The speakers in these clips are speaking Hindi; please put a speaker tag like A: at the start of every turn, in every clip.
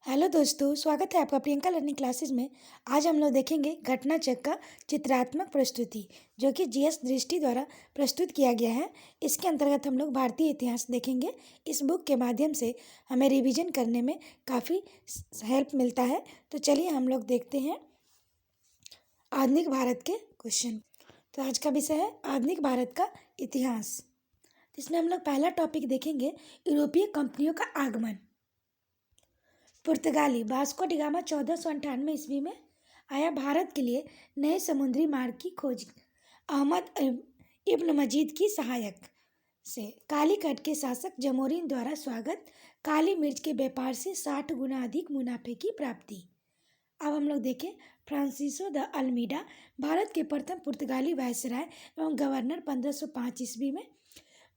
A: हेलो दोस्तों, स्वागत है आपका प्रियंका लर्निंग क्लासेस में। आज हम लोग देखेंगे घटना चक्र का चित्रात्मक प्रस्तुति, जो कि जीएस दृष्टि द्वारा प्रस्तुत किया गया है। इसके अंतर्गत हम लोग भारतीय इतिहास देखेंगे। इस बुक के माध्यम से हमें रिवीजन करने में काफ़ी हेल्प मिलता है। तो चलिए हम लोग देखते हैं आधुनिक भारत के क्वेश्चन। तो आज का विषय है आधुनिक भारत का इतिहास। इसमें हम लोग पहला टॉपिक देखेंगे यूरोपीय कंपनियों का आगमन। पुर्तगाली वास्को डी गामा 1498 ईस्वी में आया। भारत के लिए नए समुद्री मार्ग की खोज अहमद इब्न मजीद की सहायक से कालीकट के शासक जमोरिन द्वारा स्वागत। काली मिर्च के व्यापार से 60 गुना अधिक मुनाफे की प्राप्ति। अब हम लोग देखें फ्रांसिसो द अल्मीडा भारत के प्रथम पुर्तगाली वायसराय एवं गवर्नर 1505 ईस्वी में।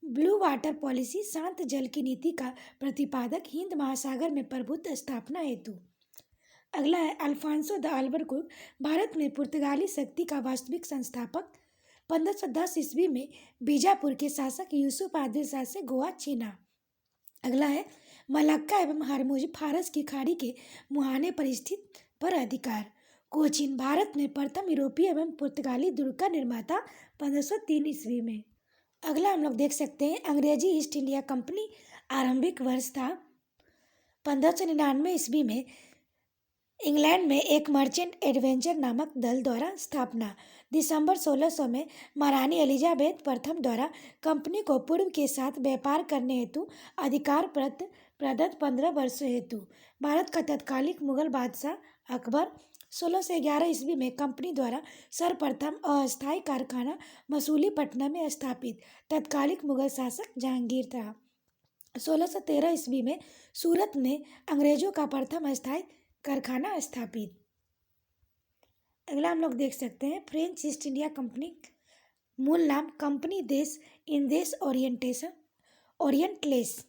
A: ब्लू वाटर पॉलिसी शांत जल की नीति का प्रतिपादक हिंद महासागर में प्रभुत्व स्थापना हेतु। अगला है अल्फांसो द अल्बुकर्क भारत में पुर्तगाली शक्ति का वास्तविक संस्थापक। 1510 ईस्वी में बीजापुर के शासक यूसुफ आदिल शाह से गोवा छीना। अगला है मलक्का एवं हरमुज फारस की खाड़ी के मुहाने पर स्थित पर अधिकार। कोचीन भारत में प्रथम यूरोपीय एवं पुर्तगाली दुर्ग का निर्माता 1503 ईस्वी में। अगला हम लोग देख सकते हैं अंग्रेजी ईस्ट इंडिया कंपनी आरंभिक वर्ष था 1599 ईस्वी में। इंग्लैंड में एक मर्चेंट एडवेंचर नामक दल द्वारा स्थापना। दिसंबर 1600 में महारानी एलिजाबेथ प्रथम द्वारा कंपनी को पूर्व के साथ व्यापार करने हेतु अधिकार प्रदत्त 15 वर्षों हेतु। भारत का तत्कालिक मुगल बादशाह अकबर 1611 ईस्वी में कंपनी द्वारा सर्वप्रथम अस्थायी कारखाना मसूलीपट्टनम में स्थापित तत्कालिक मुगल शासक जहांगीर था। 1613 ईस्वी में सूरत में अंग्रेजों का प्रथम अस्थायी कारखाना स्थापित। अगला हम लोग देख सकते हैं फ्रेंच ईस्ट इंडिया कंपनी मूल नाम कंपनी देश इंदेश ओरिएंटलेस।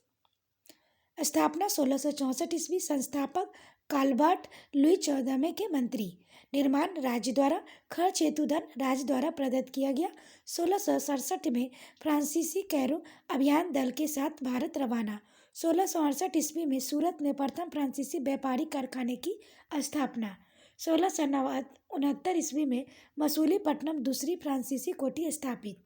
A: स्थापना 1664 ईस्वी। संस्थापक काल्बर्ट लुई 14वें के मंत्री। निर्माण राज्य द्वारा। खर्च हेतु धन राज्य द्वारा प्रदत्त किया गया। 1667 में फ्रांसीसी कैरो अभियान दल के साथ भारत रवाना। 1668 ईस्वी में सूरत में प्रथम फ्रांसीसी व्यापारी कारखाने की स्थापना। 1669 ईस्वी में मसूलीपट्टनम दूसरी फ्रांसीसी कोठी स्थापित।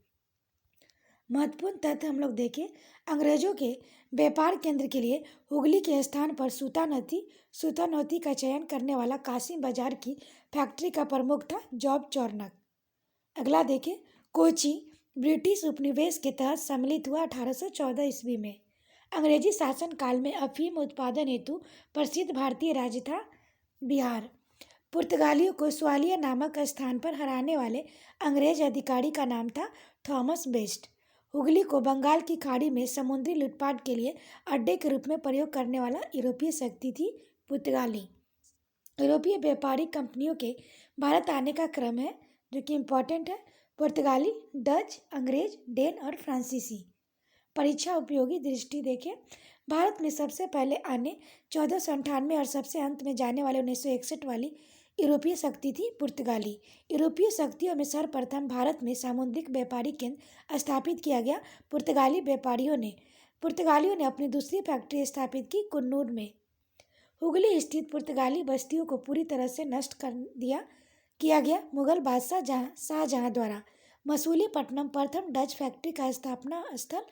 A: महत्वपूर्ण तथ्य हम लोग देखें अंग्रेजों के व्यापार केंद्र के लिए हुगली के स्थान पर सूतानौती का चयन करने वाला कासिम बाजार की फैक्ट्री का प्रमुख था जॉब चौरनक। अगला देखें कोची ब्रिटिश उपनिवेश के तहत सम्मिलित हुआ 1814 ईस्वी में। अंग्रेजी शासन काल में अफीम उत्पादन हेतु प्रसिद्ध भारतीय राज्य था बिहार। पुर्तगालियों को स्वालिया नामक स्थान पर हराने वाले अंग्रेज अधिकारी का नाम था थॉमस बेस्ट। हुगली को बंगाल की खाड़ी में समुद्री लूटपाट के लिए अड्डे के रूप में प्रयोग करने वाला यूरोपीय शक्ति थी पुर्तगाली। यूरोपीय व्यापारिक कंपनियों के भारत आने का क्रम है जो कि इम्पोर्टेंट है। पुर्तगाली, डच, अंग्रेज, डेन और फ्रांसीसी। परीक्षा उपयोगी दृष्टि देखें भारत में सबसे पहले आने 1498 और सबसे अंत में जाने वाले 1961 वाली यूरोपीय शक्ति थी पुर्तगाली। यूरोपीय शक्तियों में सर्वप्रथम भारत में सामुद्रिक व्यापारी केंद्र स्थापित किया गया। पुर्तगालियों ने अपनी दूसरी फैक्ट्री स्थापित की कुन्नूर में। हुगली स्थित पुर्तगाली बस्तियों को पूरी तरह से नष्ट किया गया मुगल बादशाह शाहजहां द्वारा। मसूलीपट्टनम प्रथम डच फैक्ट्री का स्थापना स्थल।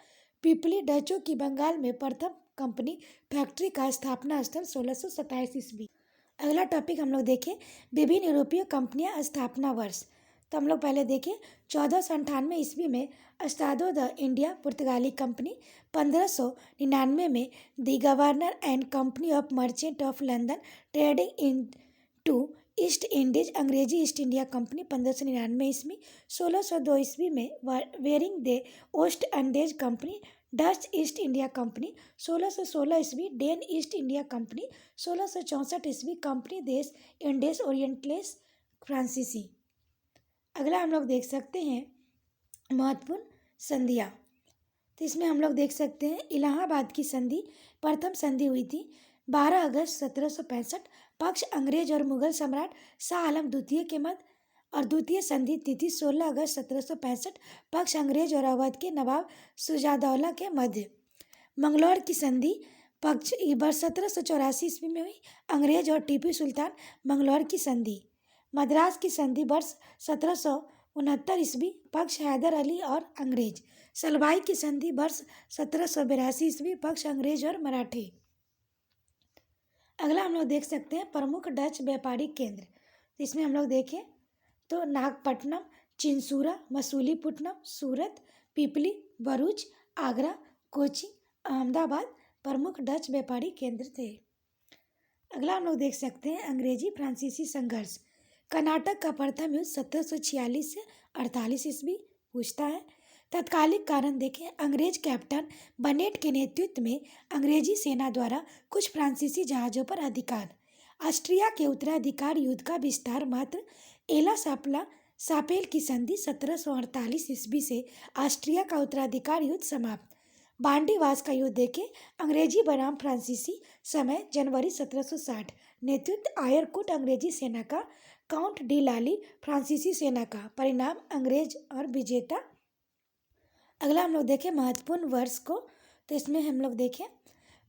A: पिपली डचों की बंगाल में प्रथम कंपनी फैक्ट्री का स्थापना स्थल 1627 ईस्वी। अगला टॉपिक हम लोग देखें विभिन्न यूरोपीय कंपनियां स्थापना वर्ष। तो हम लोग पहले देखें 1498 ईस्वी में अस्तादो द इंडिया पुर्तगाली कंपनी। 1599 में the governor and company of merchant of London trading into East Indies अंग्रेजी ईस्ट इंडिया कंपनी 1599 ईस्वी। 1602 ईस्वी में वेरिंग दे ओस्ट इंडीज company Dutch East India company. 1616 ईस्वी डेन ईस्ट इंडिया कंपनी। 1664 ईस्वी कंपनी देश इंडेस ओरिएंटलेस फ्रांसीसी। अगला हम लोग देख सकते हैं महत्वपूर्ण संधियाँ। तो इसमें हम लोग देख सकते हैं इलाहाबाद की संधि प्रथम संधि हुई थी 12 अगस्त 1765। पक्ष अंग्रेज और मुगल सम्राट शाह आलम द्वितीय के मध्य और द्वितीय संधि तिथि 16 अगस्त 1765। पक्ष अंग्रेज और अवध के नवाब शुजादौला के मध्य। मंगलौर की संधि पक्ष वर्ष 1784 ईस्वी में हुई। अंग्रेज और टीपू सुल्तान मंगलौर की संधि। मद्रास की संधि वर्ष 1769 ईस्वी। पक्ष हैदर अली और अंग्रेज। सलवाई की संधि वर्ष 1782 ईस्वी। पक्ष अंग्रेज और मराठे। अगला हम लोग देख सकते हैं प्रमुख डच व्यापारिक केंद्र। इसमें हम लोग देखें तो नागपट्टनम, चिंसूरा, मसूलीपट्टनम, सूरत, पिपली, भरूच, आगरा, कोची, अहमदाबाद प्रमुख डच व्यापारिक केंद्र थे। अगला हम लोग देख सकते हैं अंग्रेजी फ्रांसीसी संघर्ष। कर्नाटक का प्रथम युद्ध 1746 से 48 ईस्वी पूछता है। तत्कालिक कारण देखें, अंग्रेज कैप्टन बनेट के नेतृत्व में अंग्रेजी सेना द्वारा कुछ फ्रांसीसी जहाज़ों पर अधिकार। ऑस्ट्रिया के उत्तराधिकार युद्ध का विस्तार मात्र। एला सापेल की संधि 1748 ईस्वी से ऑस्ट्रिया का उत्तराधिकार युद्ध समाप्त। बांडीवास का युद्ध देखें, अंग्रेजी बनाम फ्रांसीसी, समय जनवरी 1760, नेतृत्व आयरकुट अंग्रेजी सेना का, काउंट डी लाली फ्रांसीसी सेना का, परिणाम अंग्रेज और विजेता। अगला हम लोग देखें महत्वपूर्ण वर्ष को, तो इसमें हम लोग देखें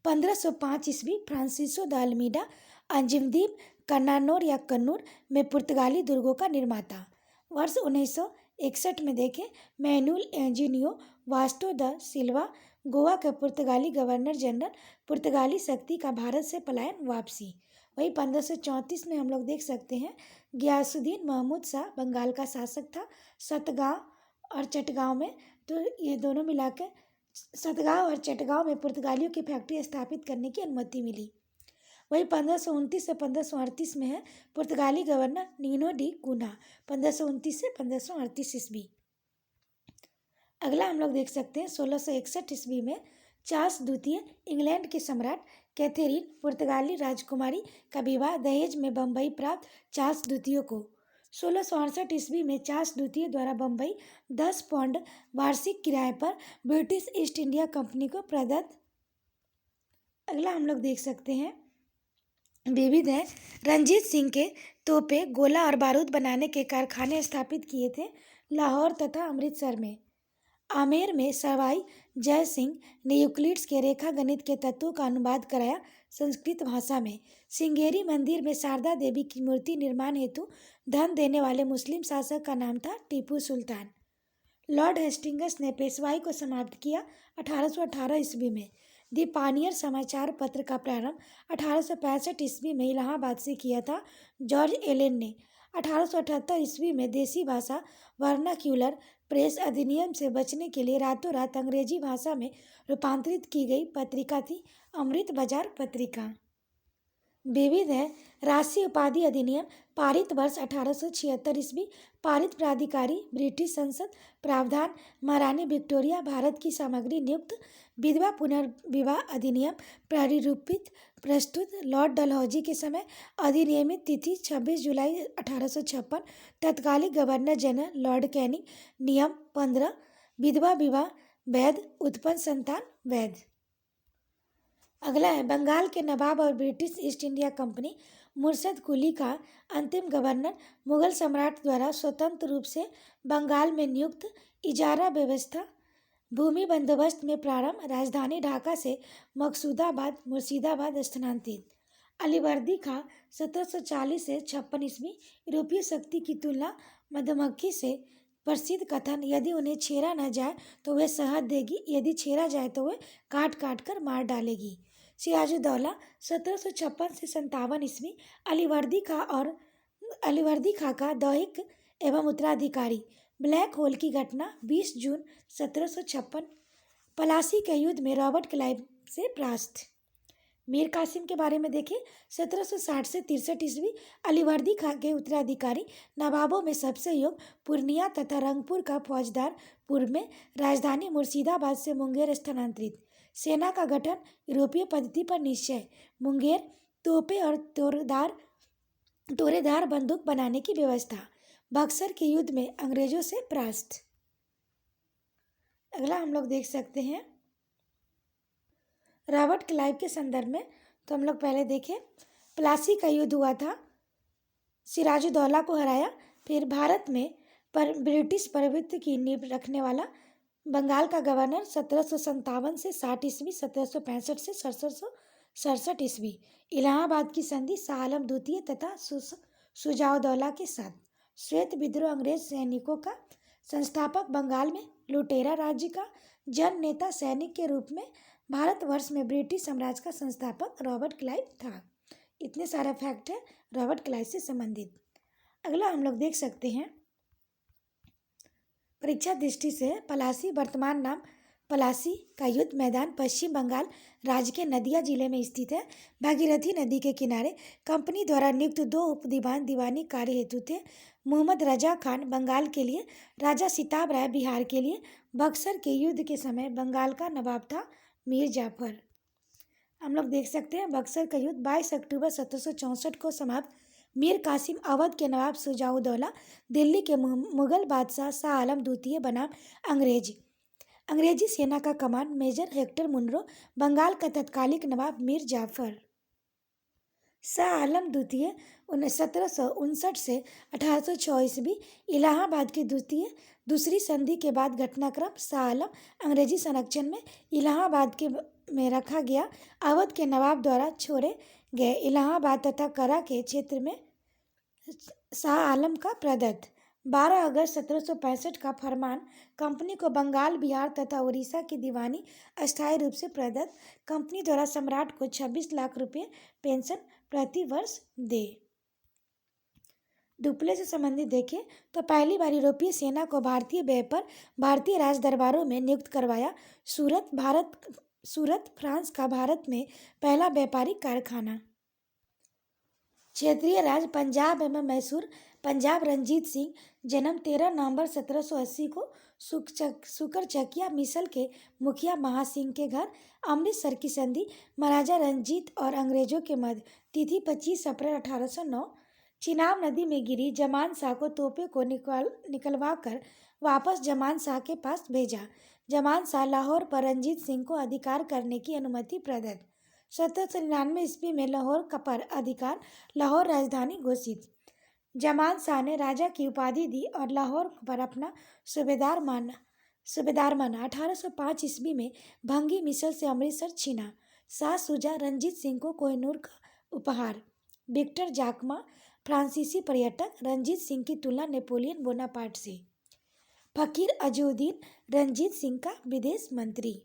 A: 1505 ईस्वी फ्रांसिसो द अल्मीडा अंजुमदीन कन्नानौर या कन्नूर में पुर्तगाली दुर्गों का निर्माता। वर्ष 1961 में देखें मैनुअल एंजिनियो वास्को द सिल्वा गोवा के पुर्तगाली गवर्नर जनरल, पुर्तगाली शक्ति का भारत से पलायन, वापसी। वही 1534 में हम लोग देख सकते हैं गियासुद्दीन महमूद शाह बंगाल का शासक था। सतगांव और चटगांव में, तो ये दोनों मिलाकर सतगांव और चटगांव में पुर्तगालियों की फैक्ट्री स्थापित करने की अनुमति मिली। वही 1529 से 1538 में है पुर्तगाली गवर्नर नीनो डी कूना, 1529 से 1538 ईस्वी। अगला हम लोग देख सकते हैं 1661 ईस्वी में चार्ल्स द्वितीय इंग्लैंड के सम्राट कैथरीन पुर्तगाली राजकुमारी का विवाह दहेज में बम्बई प्राप्त चार्ल्स द्वितीय को। 1668 ईस्वी में चार्ल्स द्वितीय द्वारा बम्बई 10 पाउंड वार्षिक किराए पर ब्रिटिश ईस्ट इंडिया कंपनी को प्रदत्त। अगला हम लोग देख सकते हैं विविध है रंजीत सिंह के तोपे, गोला और बारूद बनाने के कारखाने स्थापित किए थे लाहौर तथा अमृतसर में। आमेर में सवाई जय सिंह ने यूक्लिड्स के रेखा गणित के तत्वों का अनुवाद कराया संस्कृत भाषा में। सिंगेरी मंदिर में शारदा देवी की मूर्ति निर्माण हेतु धन देने वाले मुस्लिम शासक का नाम था टीपू सुल्तान। लॉर्ड हेस्टिंग्स ने पेशवाई को समाप्त किया 1818 ईस्वी में। दी पानियर समाचार पत्र का प्रारंभ 1865 ईस्वी में इलाहाबाद से किया था जॉर्ज एलेन ने। 1878 ईस्वी में देसी भाषा वर्नाक्यूलर प्रेस अधिनियम से बचने के लिए रातों रात अंग्रेजी भाषा में रूपांतरित की गई पत्रिका थी अमृत बाजार पत्रिका। विविध है राशि उपाधि अधिनियम पारित वर्ष 1876 ईस्वी। पारित प्राधिकारी ब्रिटिश संसद। प्रावधान महारानी विक्टोरिया भारत की सामग्री नियुक्त। विधवा पुनर्विवाह अधिनियम प्रारूपित प्रस्तुत लॉर्ड डलहौजी के समय। अधिनियमित तिथि 26 जुलाई 1856। तत्कालिक गवर्नर जनरल लॉर्ड कैनिंग। नियम 15। विधवा विवाह वैध, उत्पन्न संतान वैध। अगला है बंगाल के नवाब और ब्रिटिश ईस्ट इंडिया कंपनी मुर्शद कुली का अंतिम गवर्नर मुगल सम्राट द्वारा स्वतंत्र रूप से बंगाल में नियुक्त। इजारा व्यवस्था भूमि बंदोबस्त में प्रारंभ। राजधानी ढाका से मकसूदाबाद मुर्शिदाबाद स्थानांतरित। अलीवर्दी खां 1740 से 56 ईस्वी। यूरोपीय शक्ति की तुलना मधुमक्खी से। प्रसिद्ध कथन यदि उन्हें छेड़ा न जाए तो वे शहद देगी, यदि छेड़ा जाए तो वे काट काट कर मार डालेगी। सिराजुद्दौला 1756 से 57 ईस्वी। अलीवर्दी खां का दैहिक एवं उत्तराधिकारी। ब्लैक होल की घटना 20 जून 1756। पलासी के युद्ध में रॉबर्ट क्लाइव से परास्त। मीर कासिम के बारे में देखें 1760 से 63 ईस्वी। अलीवर्दी खां के उत्तराधिकारी। नवाबों में सबसे योग्य। पूर्णिया तथा रंगपुर का फौजदार। पूर्व में राजधानी मुर्शिदाबाद से मुंगेर स्थानांतरित। सेना का गठन यूरोपीय पद्धति पर निश्चय। मुंगेर तोपे और तोरेदार बंदूक बनाने की व्यवस्था। बक्सर के युद्ध में अंग्रेजों से परास्त। अगला हम लोग देख सकते हैं रॉबर्ट क्लाइव के संदर्भ में, तो हम लोग पहले देखें प्लासी का युद्ध हुआ था, सिराजुद्दौला को हराया। फिर भारत में ब्रिटिश प्रभुत्व की नींव रखने वाला बंगाल का गवर्नर 1757 से 60 ईस्वी, 1765 से 67 सड़सठ ईस्वी इलाहाबाद की संधि शाह आलम द्वितीय तथा सुजाउद्दौला के साथ। श्वेत विद्रोह अंग्रेज सैनिकों का संस्थापक, बंगाल में लुटेरा राज्य का जन नेता, सैनिक के रूप में भारतवर्ष में ब्रिटिश साम्राज्य का संस्थापक रॉबर्ट क्लाइव था। इतने सारा फैक्ट है रॉबर्ट क्लाइव से संबंधित। अगला हम लोग देख सकते हैं, परीक्षा दृष्टि से पलासी, वर्तमान नाम पलासी का युद्ध मैदान पश्चिम बंगाल राज्य के नदिया जिले में स्थित है। भागीरथी नदी के किनारे कंपनी द्वारा नियुक्त 2 उप दीवान दीवानी कार्य हेतु थे। मोहम्मद रजा खान बंगाल के लिए, राजा सिताब राय बिहार के लिए। बक्सर के युद्ध के समय बंगाल का नवाब था मीर जाफर। हम लोग देख सकते हैं बक्सर का युद्ध 22 अक्टूबर 1764 को समाप्त। मीर कासिम अवध के नवाब सुजाउद्दौला, दिल्ली के मुगल बादशाह शाह आलम द्वितीय बनाम अंग्रेजी सेना का कमान मेजर हेक्टर मुनरो, बंगाल का तत्कालिक नवाब मीर जाफर। शाह आलम द्वितीय 1759 से 1806 ईस्वी इलाहाबाद की दूसरी संधि के बाद घटनाक्रम शाह आलम अंग्रेजी संरक्षण में इलाहाबाद में रखा गया। अवध के नवाब द्वारा छोड़े गए इलाहाबाद तथा करा के क्षेत्र में शाह आलम का प्रदत्त 12 अगस्त 1765 का फरमान कंपनी को बंगाल, बिहार तथा उड़ीसा की दीवानी अस्थायी रूप से प्रदत्त। कंपनी द्वारा सम्राट को 26 लाख रुपये पेंशन प्रति वर्ष दे। डुप्ले से संबंधित देखें तो पहली बार यूरोपीय सेना को भारतीय व्यय पर भारतीय राज दरबारों में नियुक्त करवाया। सूरत फ्रांस का भारत में पहला व्यापारिक कारखाना। क्षेत्रीय राज पंजाब एवं मैसूर। पंजाब रंजीत सिंह, जन्म 13 नवंबर 1780 को सुकरचकिया मिसल के मुखिया महासिंह के घर। अमृतसर की संधि महाराजा रंजीत और अंग्रेजों के मध्य, तिथि 25 अप्रैल 1809। चिनाब नदी में गिरी जमान शाह को तोपे को निकलवा कर वापस जमान शाह के पास भेजा। जमान शाह लाहौर पर रंजीत सिंह को अधिकार करने की अनुमति प्रदत्त। 1799 ईस्वी में लाहौर का पर अधिकार लाहौर राजधानी घोषित। जमान शाह ने राजा की उपाधि दी और लाहौर पर अपना सूबेदार माना। 1805 ईस्वी में भंगी मिसल से अमृतसर छीना। शाह सूजा रंजीत सिंह को कोहिनूर का उपहार। विक्टर जाकमा, फ्रांसीसी पर्यटक, रंजीत सिंह की तुलना नेपोलियन बोनापार्ट से। फकीर अजूद्दीन रंजीत सिंह का विदेश मंत्री।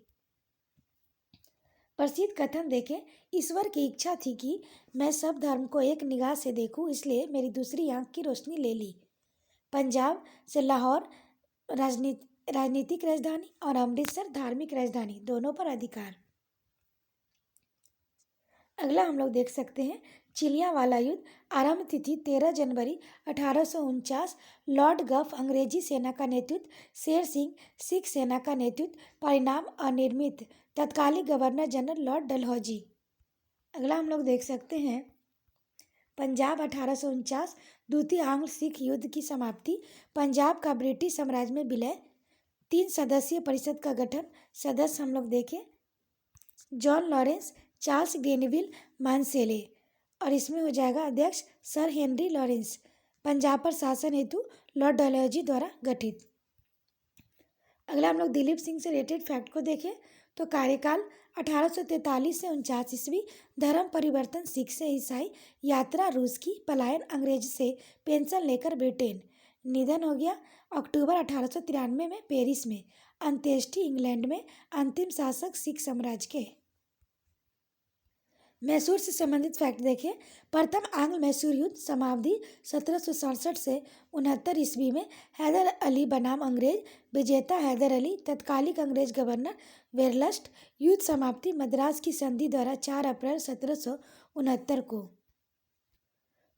A: प्रसिद्ध कथन देखें, ईश्वर की इच्छा थी कि मैं सब धर्म को एक निगाह से देखूं, इसलिए मेरी दूसरी आंख की रोशनी ले ली। पंजाब से लाहौर राजनीतिक राजधानी और अमृतसर धार्मिक राजधानी, दोनों पर अधिकार। अगला हम लोग देख सकते हैं चिलियावाला युद्ध। आरंभ तिथि 13 जनवरी 1849। लॉर्ड गफ अंग्रेजी सेना का नेतृत्व, शेर सिंह सिख सेना का नेतृत्व। परिणाम अनिर्णित। तत्कालीन गवर्नर जनरल लॉर्ड डलहौजी। अगला हम लोग देख सकते हैं पंजाब 1849। द्वितीय आंग्ल सिख युद्ध की समाप्ति। पंजाब का ब्रिटिश साम्राज्य में विलय। 3 सदस्यीय परिषद का गठन। सदस्य हम लोग देखें जॉन लॉरेंस, चार्ल्स ग्रेनविल, मानसेले, और इसमें हो जाएगा अध्यक्ष सर हेनरी लॉरेंस। पंजाब पर शासन हेतु लॉर्ड डलहौजी द्वारा गठित। अगला हम लोग दिलीप सिंह से रिलेटेड फैक्ट को देखें तो कार्यकाल 1843 से 49 ईस्वी। धर्म परिवर्तन सिख से ईसाई। यात्रा रूस की। पलायन अंग्रेज से पेंशन लेकर ब्रिटेन। निधन हो गया अक्टूबर 1893 में पेरिस में। अंत्येष्टि इंग्लैंड में। अंतिम शासक सिख साम्राज्य के। मैसूर से संबंधित फैक्ट देखें। प्रथम आंग्ल मैसूर युद्ध समाप्ति 1767 से 69 ईस्वी में। हैदर अली बनाम अंग्रेज। विजेता हैदर अली, तत्कालिक अंग्रेज गवर्नर वेरलस्ट। युद्ध समाप्ति मद्रास की संधि द्वारा 4 अप्रैल 1769 को।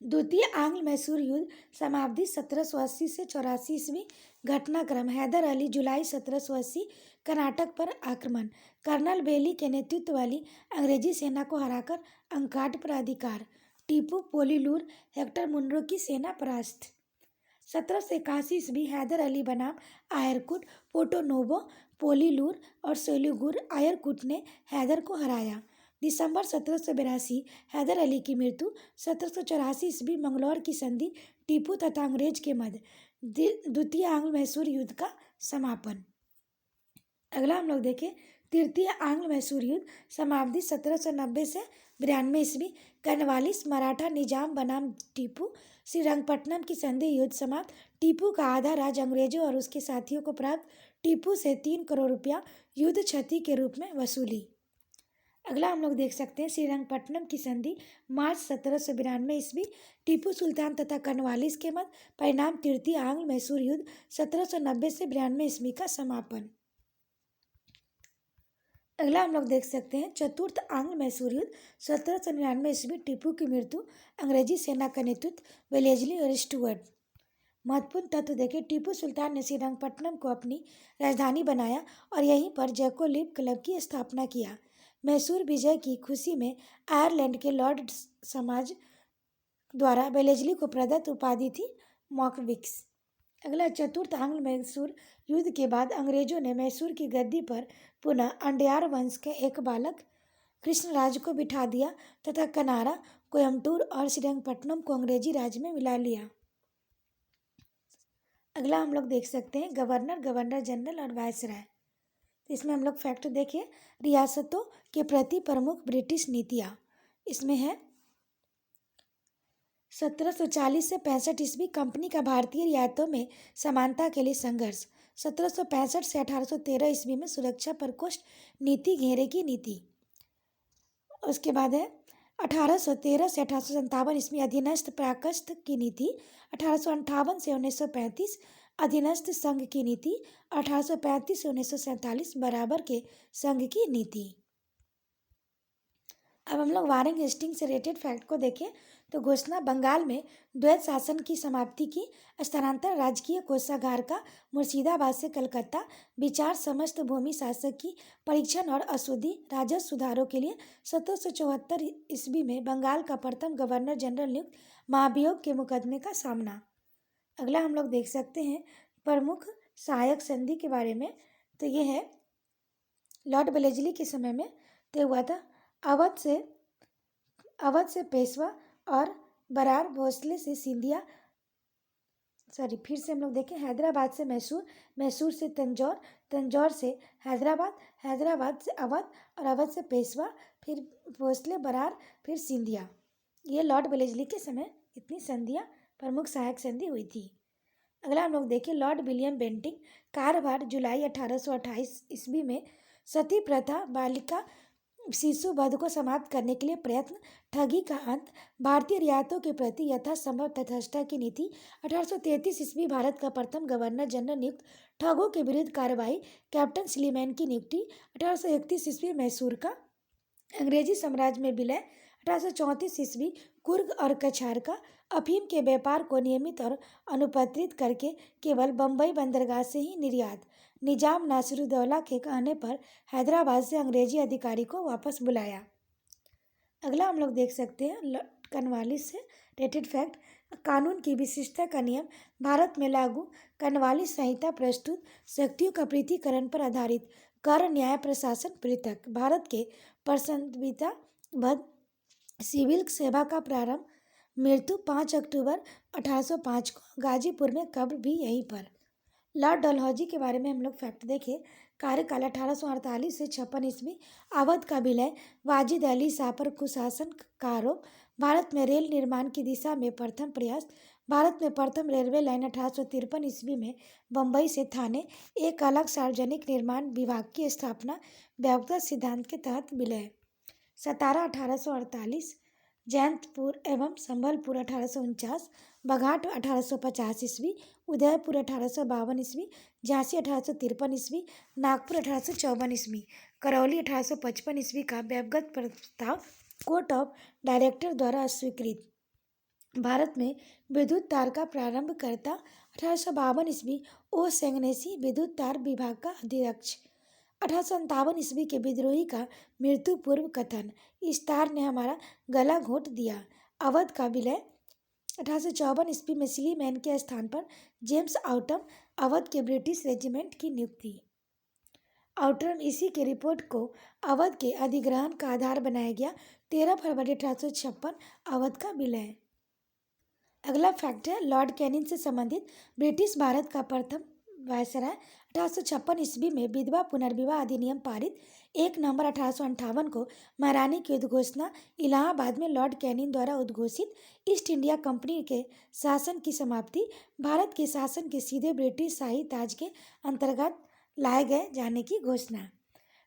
A: द्वितीय आंग्ल मैसूर युद्ध समाप्ति 1780 से 84 ईस्वी। घटनाक्रम हैदर अली जुलाई 1780 कर्नाटक पर आक्रमण। कर्नल बेली के नेतृत्व वाली अंग्रेजी सेना को हराकर अंकाट पर अधिकार। टीपू, पोलीलूर, हेक्टर मुनरो की सेना परास्त। 1781 ईस्वी हैदर अली बनाम आयरकुट। पोर्टोनोवो, पोलीलूर और सोलीगुर। आयरकुट ने हैदर को हराया। दिसंबर 1782 हैदर अली की मृत्यु। 1784 ईस्वी मंगलौर की संधि टीपू तथा अंग्रेज के मध्य। द्वितीय आंग्ल मैसूर युद्ध का समापन। अगला हम लोग देखें तृतीय आंग्ल मैसूर युद्ध समाप्ति 1790 से 92 ईस्वी। कर्नवालिस मराठा निजाम बनाम टीपू। श्रीरंगपट्टनम की संधि युद्ध समाप्त। टीपू का आधा राज्य अंग्रेजों और उसके साथियों को प्राप्त। टीपू से 3 करोड़ रुपया युद्ध क्षति के रूप में वसूली। अगला हम लोग देख सकते हैं श्रीरंगपट्टनम की संधि मार्च 1792 ईस्वी। टीपू सुल्तान तथा कर्नवालिस के मध्य परिणाम तृतीय आंग्ल मैसूर युद्ध 1790 से 92 ईस्वी का समापन। अगला हम लोग देख सकते हैं चतुर्थ आंग्ल मैसूर युद्ध 1799 ईस्वी। टीपू की मृत्यु। अंग्रेजी सेना का नेतृत्व वेलेस्ली और स्टुअर्ट। महत्वपूर्ण तत्व देखें, टीपू सुल्तान ने श्रीरंगपट्टनम को अपनी राजधानी बनाया और यहीं पर जैकोलिब क्लब की स्थापना किया। मैसूर विजय की खुशी में आयरलैंड के लॉर्ड समाज द्वारा वेलेस्ली को प्रदत्त उपाधि थी मॉकविक्स। अगला चतुर्थ आंग्ल मैसूर युद्ध के बाद अंग्रेजों ने मैसूर की गद्दी पर पुनः अंडयार वंश के एक बालक कृष्णराज को बिठा दिया तथा कनारा, कोयम्बटूर और श्रीरंगपट्टनम को अंग्रेजी राज में मिला लिया। अगला हम लोग देख सकते हैं गवर्नर, गवर्नर जनरल और वायसराय। इसमें हम लोग फैक्ट देखिए, रियासतों के प्रति प्रमुख ब्रिटिश नीतियाँ। इसमें है 1740 से 65 ईस्वी कंपनी का भारतीय रियासतों में समानता के लिए संघर्ष। 1765 से 1813 ईस्वी में सुरक्षा प्रकोष्ठ नीति, घेरे की नीति। उसके बाद है 1813 से 1857 ईस्वी अधीनस्थ प्राकस्थ की नीति। 1858 से 1935 अधीनस्थ संघ की नीति। 1835 से 1947 बराबर के संघ की नीति। अब हम लोग वारेन हेस्टिंग्स से रिलेटेड फैक्ट को देखें तो घोषणा बंगाल में द्वैत शासन की समाप्ति की। स्थानांतरण राजकीय कोषागार का मुर्शिदाबाद से कलकत्ता। विचार समस्त भूमि शासक की। परीक्षण और अशुद्धि राजस्व सुधारों के लिए 1774 ईस्वी में बंगाल का प्रथम गवर्नर जनरल नियुक्त। महाभियोग के मुकदमे का सामना। अगला हम लोग देख सकते हैं प्रमुख सहायक संधि के बारे में, तो ये है लॉर्ड वेलेस्ली के समय में तय हुआ था। अवध से पेशवा और बरार भोसले से सिंधिया। फिर से हम लोग देखें हैदराबाद से मैसूर, मैसूर से तंजौर, तंजौर से हैदराबाद, हैदराबाद से अवध और अवध से पेशवा, फिर भोसले, बरार, फिर सिंधिया। ये लॉर्ड वेलेस्ली के समय इतनी संधियाँ प्रमुख सहायक संधि हुई थी। अगला हम लोग देखें लॉर्ड विलियम बेंटिंग। कार्यभार जुलाई 1828 ईस्वी में सती प्रथा, बालिका शिशु वध को समाप्त करने के लिए प्रयत्न, ठगी का अंत, भारतीय रियासतों के प्रति यथासंभव तटस्थता की नीति। 1833 ईस्वी भारत का प्रथम गवर्नर जनरल नियुक्त। ठगों के विरुद्ध कार्रवाई, कैप्टन स्लीमैन की नियुक्ति। 1831 ईस्वी मैसूर का अंग्रेजी साम्राज्य में विलय। 1834 ईस्वी कुर्ग और कछार का अफीम के व्यापार को नियमित और अनुपत्रित करके केवल बम्बई बंदरगाह से ही निर्यात। निजाम नासिरुद्दौला के कहने पर हैदराबाद से अंग्रेजी अधिकारी को वापस बुलाया। अगला हम लोग देख सकते हैं कर्नवालिस से रिलेटेड फैक्ट। कानून की विशिष्टता का नियम भारत में लागू। कर्नवालिस संहिता प्रस्तुत। शक्तियों का पृथक्करण पर आधारित। कर, न्याय, प्रशासन पृथक। भारत के प्रसंविता बद्ध सिविल सेवा का प्रारंभ। मृत्यु 5 अक्टूबर 1805 को। गाजीपुर में कब्र भी यहीं पर। लॉर्ड डलहौजी के बारे में हम लोग फैक्ट देखें। कार्यकाल 1848 से 56 ईस्वी। अवध का विलय। वाजिद अली शाह पर कुशासन का आरोप। भारत में रेल निर्माण की दिशा में प्रथम प्रयास। भारत में प्रथम रेलवे लाइन 1853 ईस्वी में बम्बई से थाने। एक अलग सार्वजनिक निर्माण विभाग की स्थापना। व्यक्तिगत सिद्धांत के तहत विलय। सतारा 1848। जैंतपुर एवं संभलपुर 1849। बघाट 1850 ईस्वी। उदयपुर 1852 ईस्वी। झांसी 1853 ईस्वी। नागपुर 1854 ईस्वी। करौली 1855 ईस्वी का व्यक्तिगत प्रस्ताव कोर्ट ऑफ डायरेक्टर द्वारा अस्वीकृत। भारत में विद्युत तार का प्रारंभकर्ता 1852 ईस्वी ओ सेंगनेसी विद्युत तार विभाग का अध्यक्ष। 1857 ईस्वी के विद्रोही का मृत्यु पूर्व कथन, इस तार ने हमारा गला घोंट दिया। अवध का विलय। 1854 ईस्वी में स्लीमैन के स्थान पर जेम्स आउटम अवध के ब्रिटिश रेजिमेंट की नियुक्ति। आउटम इसी के रिपोर्ट को अवध के अधिग्रहण का आधार बनाया गया। 13 फरवरी 1856 अवध का विलय। अगला फैक्ट है लॉर्ड कैनिंग से संबंधित। ब्रिटिश भारत का प्रथम वायसराय 1856 ईस्वी में विधवा पुनर्विवाह अधिनियम पारित। 1 नवंबर 1858 को महारानी की उद्घोषणा। इलाहाबाद में लॉर्ड कैनिंग द्वारा उद्घोषित ईस्ट इंडिया कंपनी के शासन की समाप्ति। भारत के शासन के सीधे ब्रिटिश शाही ताज के अंतर्गत लाए गए जाने की घोषणा।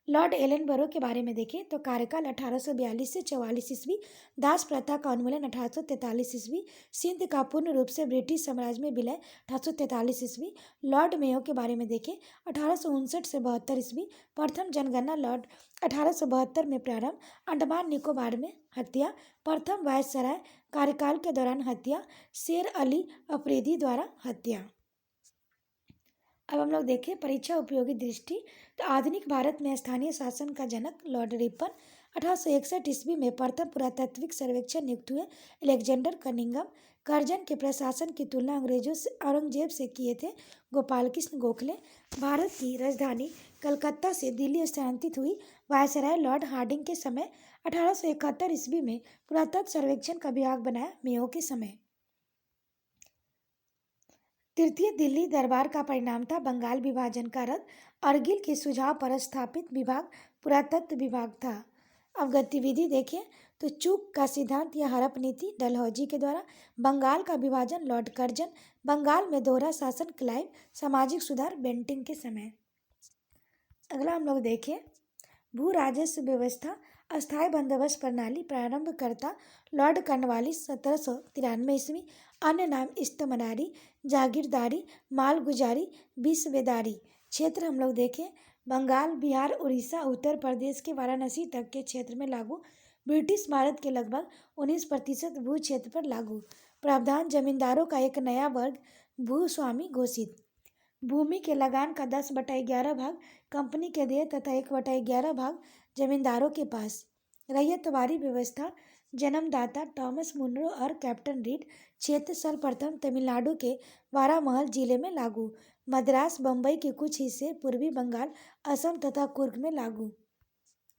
A: लॉर्ड एलनबरो के बारे में देखें तो कार्यकाल 1842 से 44 ईस्वी। दास प्रथा का उन्मूलन 1843 ईस्वी। सिंध का पूर्ण रूप से ब्रिटिश साम्राज्य में विलय 1843 ईस्वी। लॉर्ड मेयो के बारे में देखें 1859 से 72 ईस्वी। प्रथम जनगणना लॉर्ड 1872 में प्रारंभ। अंडमान निकोबार में हत्या। प्रथम वायसराय कार्यकाल के दौरान हत्या। शेर अली अफरीदी द्वारा हत्या। अब हम लोग देखें परीक्षा उपयोगी दृष्टि। तो आधुनिक भारत में स्थानीय शासन का जनक लॉर्ड रिपन। 1861 ईस्वी में प्रथम पुरातात्विक सर्वेक्षण नियुक्त हुए अलेक्जेंडर कनिंघम। करजन के प्रशासन की तुलना अंग्रेजों से औरंगजेब से किए थे गोपाल कृष्ण गोखले। भारत की राजधानी कलकत्ता से दिल्ली स्थानांतरित हुई वायसराय लॉर्ड हार्डिंग के समय। 1871 ईस्वी में पुरातत्व सर्वेक्षण का विभाग बनाया मेयो के समय। तृतीय दिल्ली दरबार का परिणाम था बंगाल विभाजन का रद्द। अर्गिल के सुझाव पर स्थापित विभाग पुरातत्व विभाग था। अब गतिविधि देखें तो चूक का सिद्धांत या हड़प नीति डलहौजी के द्वारा। बंगाल का विभाजन लॉर्ड कर्जन। बंगाल में दोहरा शासन क्लाइव। सामाजिक सुधार बेंटिंग के समय। अगला हम लोग देखें भू राजस्व व्यवस्था अस्थायी बंदोबस्त प्रणाली प्रारंभकर्ता लॉर्ड कॉर्नवालिस 1793 ईस्वी। अन्य नाम इस्तमरारी जागीरदारी मालगुजारी विश्वेदारी। क्षेत्र हम लोग देखें बंगाल बिहार उड़ीसा उत्तर प्रदेश के वाराणसी तक के क्षेत्र में लागू। ब्रिटिश भारत के लगभग 19% भू क्षेत्र पर लागू। प्रावधान जमींदारों का एक नया वर्ग भूस्वामी घोषित। भूमि के लगान का 10/11 भाग कंपनी के देय तथा 1/11 भाग जमींदारों के पास। रैयतवारी व्यवस्था जन्मदाता टॉमस मुनरो और कैप्टन रीड। क्षेत्र सर्वप्रथम तमिलनाडु के वारामहल जिले में लागू। मद्रास बम्बई के कुछ हिस्से पूर्वी बंगाल असम तथा कुर्ग में लागू।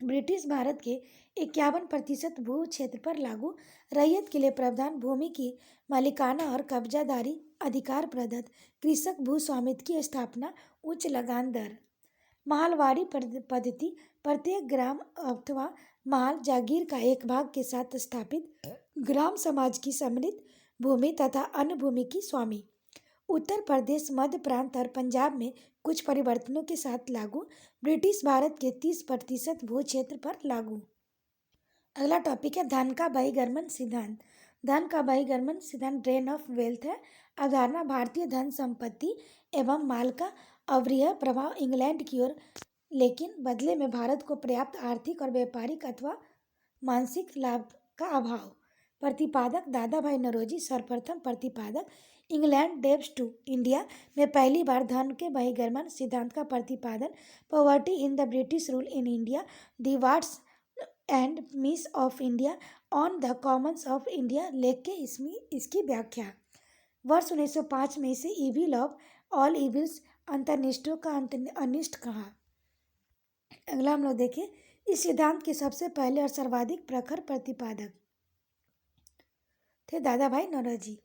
A: ब्रिटिश भारत के 51% भू क्षेत्र पर लागू। रैयत के लिए प्रावधान भूमि की मालिकाना और कब्जादारी अधिकार प्रदत्त। कृषक भू स्वामित्व की स्थापना उच्च लगान दर। माहलवाड़ी पद्धति प्रत्येक ग्राम अथवा माहल जागीर का एक भाग के साथ स्थापित ग्राम समाज की सम्मिलित भूमि तथा अन्य भूमि की स्वामी। उत्तर प्रदेश मध्य प्रांत और पंजाब में कुछ परिवर्तनों के साथ लागू। ब्रिटिश भारत के 30% भू क्षेत्र पर लागू। अगला टॉपिक है धन का बहिर्गमन सिद्धांत। धन का बहिर्गमन सिद्धांत ड्रेन ऑफ वेल्थ है। अवधारणा भारतीय धन संपत्ति एवं माल का अवरिह प्रभाव इंग्लैंड की ओर लेकिन बदले में भारत को पर्याप्त आर्थिक और व्यापारिक अथवा मानसिक लाभ का अभाव। प्रतिपादक दादा भाई नौरोजी। सर्वप्रथम प्रतिपादक इंग्लैंड डेब्स टू इंडिया में पहली बार धन के बहिर्गमन सिद्धांत का प्रतिपादन। Poverty in the British rule in India the wants and means of India on the commons of India लेख के इसकी व्याख्या। वर्ष 1905 में इसे इविल ऑफ ऑल इविल्स अंतर्निष्ठों का अनिष्ट कहा। अगला हम लोग देखें इस सिद्धांत के सबसे पहले और सर्वाधिक प्रखर प्रतिपादक थे दादा भाई नौरोजी।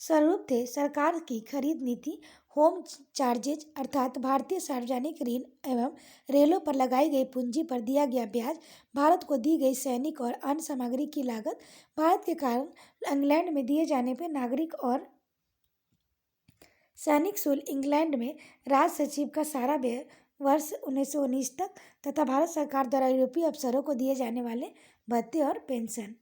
A: स्वरूप थे सरकार की खरीद नीति होम चार्जेज अर्थात भारतीय सार्वजनिक ऋण एवं रेलों पर लगाई गई पूंजी पर दिया गया ब्याज। भारत को दी गई सैनिक और अन्य सामग्री की लागत। भारत के कारण इंग्लैंड में दिए जाने पर नागरिक और सैनिक शुल्क। इंग्लैंड में राज सचिव का सारा व्यय वर्ष 1919 तक तथा भारत सरकार द्वारा यूरोपीय अफसरों को दिए जाने वाले भत्ते और पेंशन।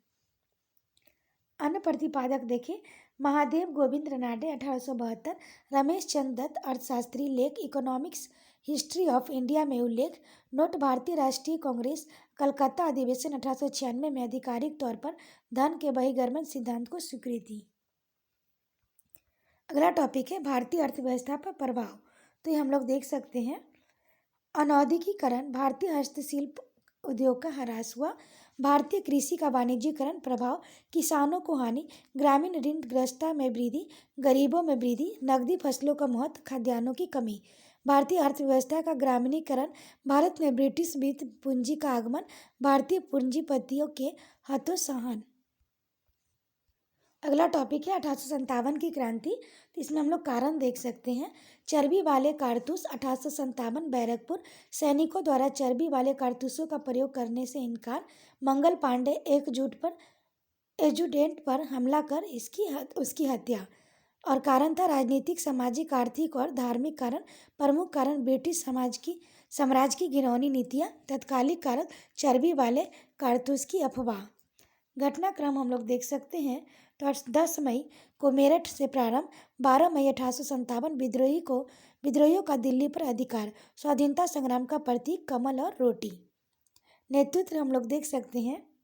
A: अन्य प्रतिपादक देखें महादेव गोविंद रनाडे 1872। रमेश चंद्र दत्त अर्थशास्त्री। लेख इकोनॉमिक्स हिस्ट्री ऑफ इंडिया में उल्लेख। नोट भारतीय राष्ट्रीय कांग्रेस कलकत्ता अधिवेशन 1896 में आधिकारिक तौर पर धन के बहिर्गमन सिद्धांत को स्वीकृति। अगला टॉपिक है भारतीय अर्थव्यवस्था पर प्रभाव। तो ये हम लोग देख सकते हैं अनौद्योगिकीकरण भारतीय हस्तशिल्प उद्योग का ह्रास हुआ। भारतीय कृषि का वाणिज्यीकरण प्रभाव। किसानों को हानि। ग्रामीण ऋणग्रस्तता में वृद्धि। गरीबों में वृद्धि। नकदी फसलों का महत्व। खाद्यान्नों की कमी। भारतीय अर्थव्यवस्था का ग्रामीणीकरण। भारत में ब्रिटिश वित्त पूंजी का आगमन। भारतीय पूंजीपतियों के हतोत्साहन। अगला टॉपिक है 1857 की क्रांति। तो इसमें हम लोग कारण देख सकते हैं। चर्बी वाले कारतूस 1857 बैरकपुर सैनिकों द्वारा चर्बी वाले कारतूसों का प्रयोग करने से इनकार। मंगल पांडे एजुडेंट पर हमला कर उसकी हत्या। और कारण था राजनीतिक, सामाजिक, आर्थिक और धार्मिक कारण। प्रमुख कारण ब्रिटिश साम्राज्य की घिनौनी नीतियाँ। तत्कालिक कारण चर्बी वाले कारतूस की अफवाह। घटनाक्रम हम लोग देख सकते हैं। तो 10 मई को मेरठ से प्रारंभ। 12 मई 1857 विद्रोहियों का दिल्ली पर अधिकार। स्वाधीनता संग्राम का प्रतीक कमल और रोटी। नेतृत्व हम लोग देख सकते हैं।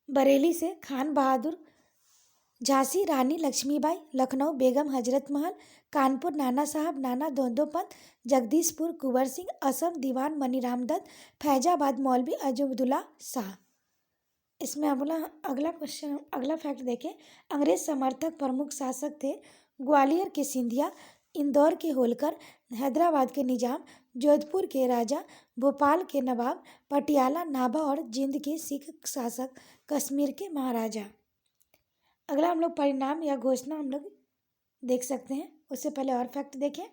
A: बरेली से खान बहादुर, झांसी रानी लक्ष्मीबाई, लखनऊ बेगम हजरत महल, कानपुर नाना साहब नाना दोंदोपंत, जगदीशपुर कुंवर सिंह, असम दीवान मनीराम दत्त, फैजाबाद मौलवी अजमुद्दौला शाह। इसमें अगला फैक्ट देखें। अंग्रेज समर्थक प्रमुख शासक थे ग्वालियर के सिंधिया, इंदौर के होलकर, हैदराबाद के निजाम, जोधपुर के राजा, भोपाल के नवाब, पटियाला नाभा और जिंद के सिख शासक, कश्मीर के महाराजा। अगला हम लोग परिणाम या घोषणा हम लोग देख सकते हैं। उससे पहले और फैक्ट देखें।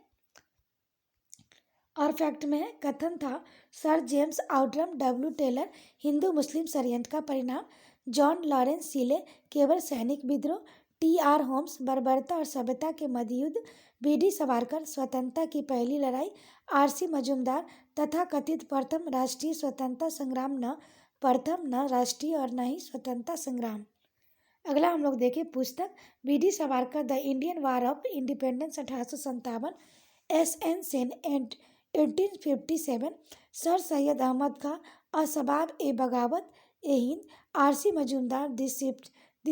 A: और फैक्ट में है कथन था sir James Outram W Taylor हिंदू मुस्लिम षड्यंत्र का परिणाम। जॉन लॉरेंस सीले केवल सैनिक विद्रोह। टी.आर. होम्स बर्बरता और सभ्यता के मध्य युद्ध। बी.डी. सावरकर स्वतंत्रता की पहली लड़ाई। आर.सी. मजूमदार तथा कथित प्रथम राष्ट्रीय स्वतंत्रता संग्राम न प्रथम न राष्ट्रीय और न ही स्वतंत्रता संग्राम। अगला हम लोग देखें पुस्तक। B D. Savarkar the Indian war of independence 1857। S N. Sen 1857। Sir Syed Ahmad Khan Asbab e Baghawat e Hind. R C. Majumdar the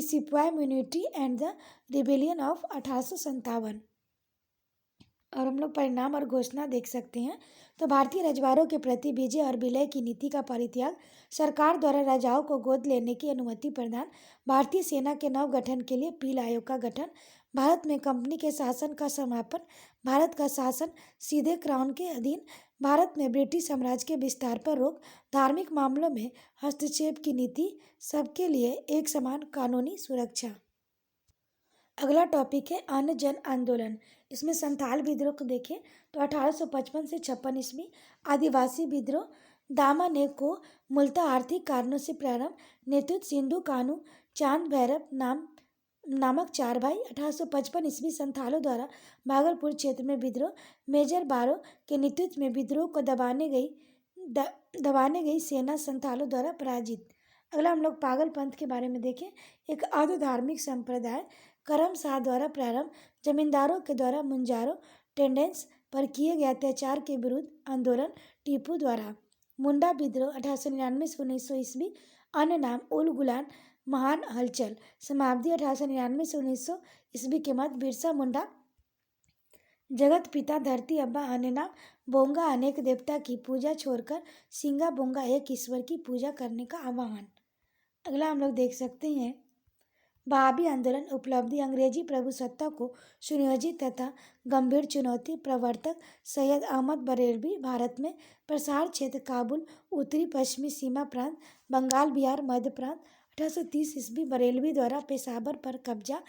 A: sipahi mutiny and the rebellion of 1857। और हम लोग परिणाम और घोषणा देख सकते हैं। तो भारतीय रजवाड़ों के प्रति विजय और विलय की नीति का परित्याग। सरकार द्वारा राजाओं को गोद लेने की अनुमति प्रदान। भारतीय सेना के नव गठन के लिए पील आयोग का गठन। भारत में कंपनी के शासन का समापन। भारत का शासन सीधे क्राउन के अधीन। भारत में ब्रिटिश साम्राज्य के विस्तार पर रोक। धार्मिक मामलों में हस्तक्षेप की नीति। सबके लिए एक समान कानूनी सुरक्षा। अगला टॉपिक है अन्य जन आंदोलन। इसमें संथाल विद्रोह को देखें तो 1855 से 56 ईस्वी। आदिवासी विद्रोह। दामाने को मूलतः आर्थिक कारणों से प्रारंभ। नेतृत्व सिंधु कानू चांद भैरव नामक 4 भाई। 1855 ईस्वी संथालों द्वारा भागलपुर क्षेत्र में विद्रोह। मेजर बारो के नेतृत्व में विद्रोह को दबाने गई सेना संथालों द्वारा पराजित। अगला हम लोग पागल पंथ के बारे में देखें। एक अर्ध धार्मिक संप्रदाय करम शाह द्वारा प्रारंभ। जमींदारों के द्वारा मुंजारो टेंडेंस पर किए गए अत्याचार के विरुद्ध आंदोलन। टीपू द्वारा। मुंडा विद्रोह 1899 से 1900 ईस्वी। अन्य नाम उल गुलान महान हलचल। समाप्ति 1899 से 1900 ईस्वी के मध्य। बिरसा मुंडा जगत पिता धरती अब्बा। अन्य नाम बोंगा अनेक देवता की पूजा छोड़कर सिंगा बोंगा एक ईश्वर की पूजा करने का आह्वान। अगला हम लोग देख सकते हैं बहाबी आंदोलन उपलब्धि। अंग्रेजी प्रभुसत्ता को सुनियोजित तथा गंभीर चुनौती। प्रवर्तक सैयद अहमद बरेलवी। भारत में प्रसार क्षेत्र काबुल उत्तरी पश्चिमी सीमा प्रांत बंगाल बिहार मध्य प्रांत। 1830 ईस्वी बरेलवी द्वारा पेशावर पर कब्जा।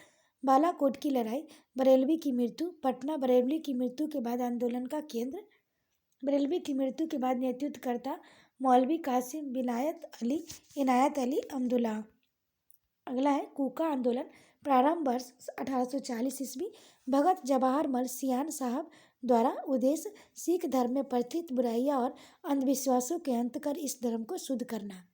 A: बालाकोट की लड़ाई। बरेलवी की मृत्यु। पटना बरेलवी की मृत्यु के बाद आंदोलन का केंद्र। बरेलवी की मृत्यु के बाद नेतृत्वकर्ता मौलवी कासिम इनायत अली अब्दुल्ला। अगला है कूका आंदोलन। प्रारंभ वर्ष 1840 ईस्वी। भगत जवाहर मल सियान साहब द्वारा उद्देश्य सिख धर्म में प्रचलित बुराइयां और अंधविश्वासों के अंत कर इस धर्म को शुद्ध करना।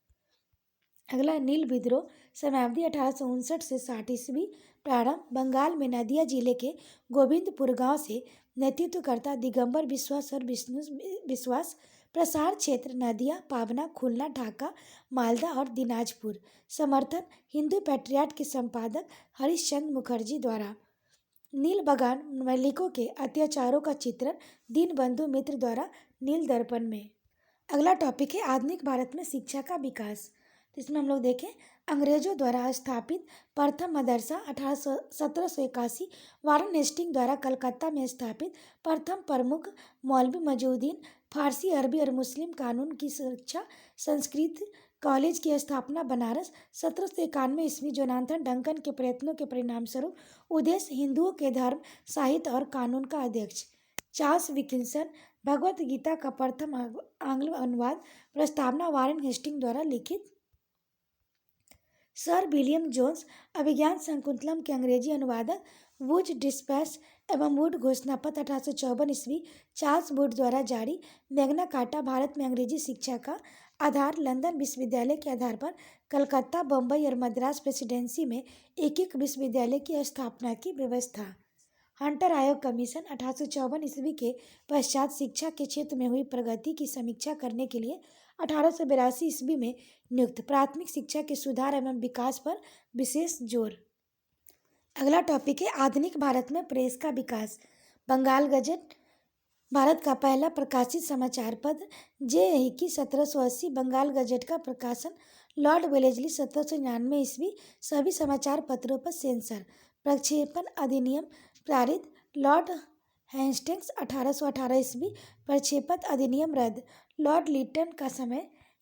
A: अगला नील विद्रोह। समाप्ति 1859 से 60 ईस्वी। प्रारंभ बंगाल में नदिया जिले के गोविंदपुर गांव से। नेतृत्वकर्ता दिगंबर विश्वास और विष्णु विश्वास। प्रसार क्षेत्र नदिया पावना खुलना ढाका मालदा और दिनाजपुर। समर्थन हिंदू पैट्रियाट के संपादक हरिश्चंद्र मुखर्जी द्वारा। नील बगान मलिकों के अत्याचारों का चित्रण दीनबंधु मित्र द्वारा नील दर्पण में। अगला टॉपिक है आधुनिक भारत में शिक्षा का विकास। तो इसमें हम लोग देखें अंग्रेजों द्वारा स्थापित प्रथम मदरसा 1781। वारन हेस्टिंग द्वारा कलकत्ता में स्थापित प्रथम प्रमुख मौलवी मजूद्दीन। फारसी अरबी और मुस्लिम कानून की सुरक्षा। संस्कृत कॉलेज की स्थापना बनारस 1791 ईस्वी जोनाथन डंकन के प्रयत्नों के परिणामस्वरूप। उद्देश्य हिंदुओं के धर्म, साहित्य और कानून का अध्यक्ष। चार्ल्स विल्किंसन, भगवत गीता का प्रथम आंग्ल अनुवाद, प्रस्तावना वारेन हेस्टिंग द्वारा लिखित। सर विलियम जोन्स, अभिज्ञान शकुंतलम के अंग्रेजी अनुवादक। वुड डिस्पैच एवं वुड घोषणापत्र 1854 ईस्वी चार्ल्स वुड द्वारा जारी। मैग्ना कार्टा भारत में अंग्रेजी शिक्षा का आधार। लंदन विश्वविद्यालय के आधार पर कलकत्ता, बम्बई और मद्रास प्रेसिडेंसी में एक एक विश्वविद्यालय की स्थापना की व्यवस्था। हंटर आयोग कमीशन 1854 ईस्वी के पश्चात शिक्षा के क्षेत्र में हुई प्रगति की समीक्षा करने के लिए 1882 ईस्वी में नियुक्त। प्राथमिक शिक्षा के सुधार एवं विकास पर विशेष जोर। अगला टॉपिक है आधुनिक भारत में प्रेस का विकास। बंगाल गजट भारत का पहला प्रकाशित समाचार पत्र। जे हिकी 1780 बंगाल गजट का प्रकाशन। लॉर्ड वेलेस्ली 1799 ईस्वी सभी समाचार पत्रों पर सेंसर। प्रक्षेपण अधिनियम पारित। लॉर्ड हेस्टिंग्स 1818 ईस्वी प्रक्षेपण अधिनियम रद्द। लॉर्ड लिटन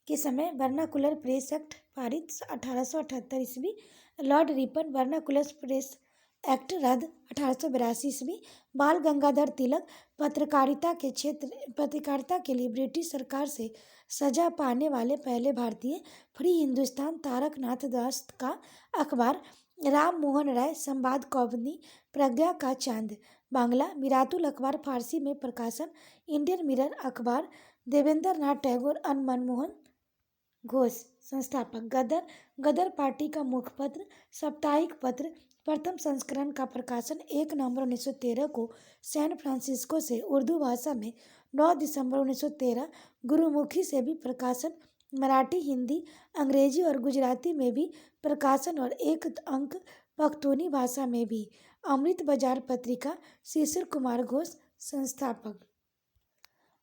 A: के समय वर्नाकुलर प्रेस एक्ट पारित 1878 ईस्वी। Lord Ripon vernacular press act रद्द 1882 ईस्वी। बाल गंगाधर तिलक पत्रकारिता के लिए ब्रिटिश सरकार से सजा पाने वाले पहले भारतीय। फ्री हिंदुस्तान तारकनाथ दास का अखबार। राम मोहन राय संवाद कौमुदी। प्रज्ञा का चांद बांग्ला। मिरातुल अखबार फारसी में प्रकाशन। इंडियन मिरर अखबार। देवेंद्र नाथ टैगोर मनमोहन घोष संस्थापक। गदर पार्टी का मुखपत्र। साप्ताहिक पत्र प्रथम संस्करण का प्रकाशन 1 नवंबर 1913 को सैन फ्रांसिस्को से। उर्दू भाषा में 9 दिसंबर 1913। गुरुमुखी से भी प्रकाशन। मराठी, हिंदी, अंग्रेजी और गुजराती में भी प्रकाशन और एक अंक पख्तूनी भाषा में भी। अमृत बाजार पत्रिका। शिशिर कुमार घोष संस्थापक।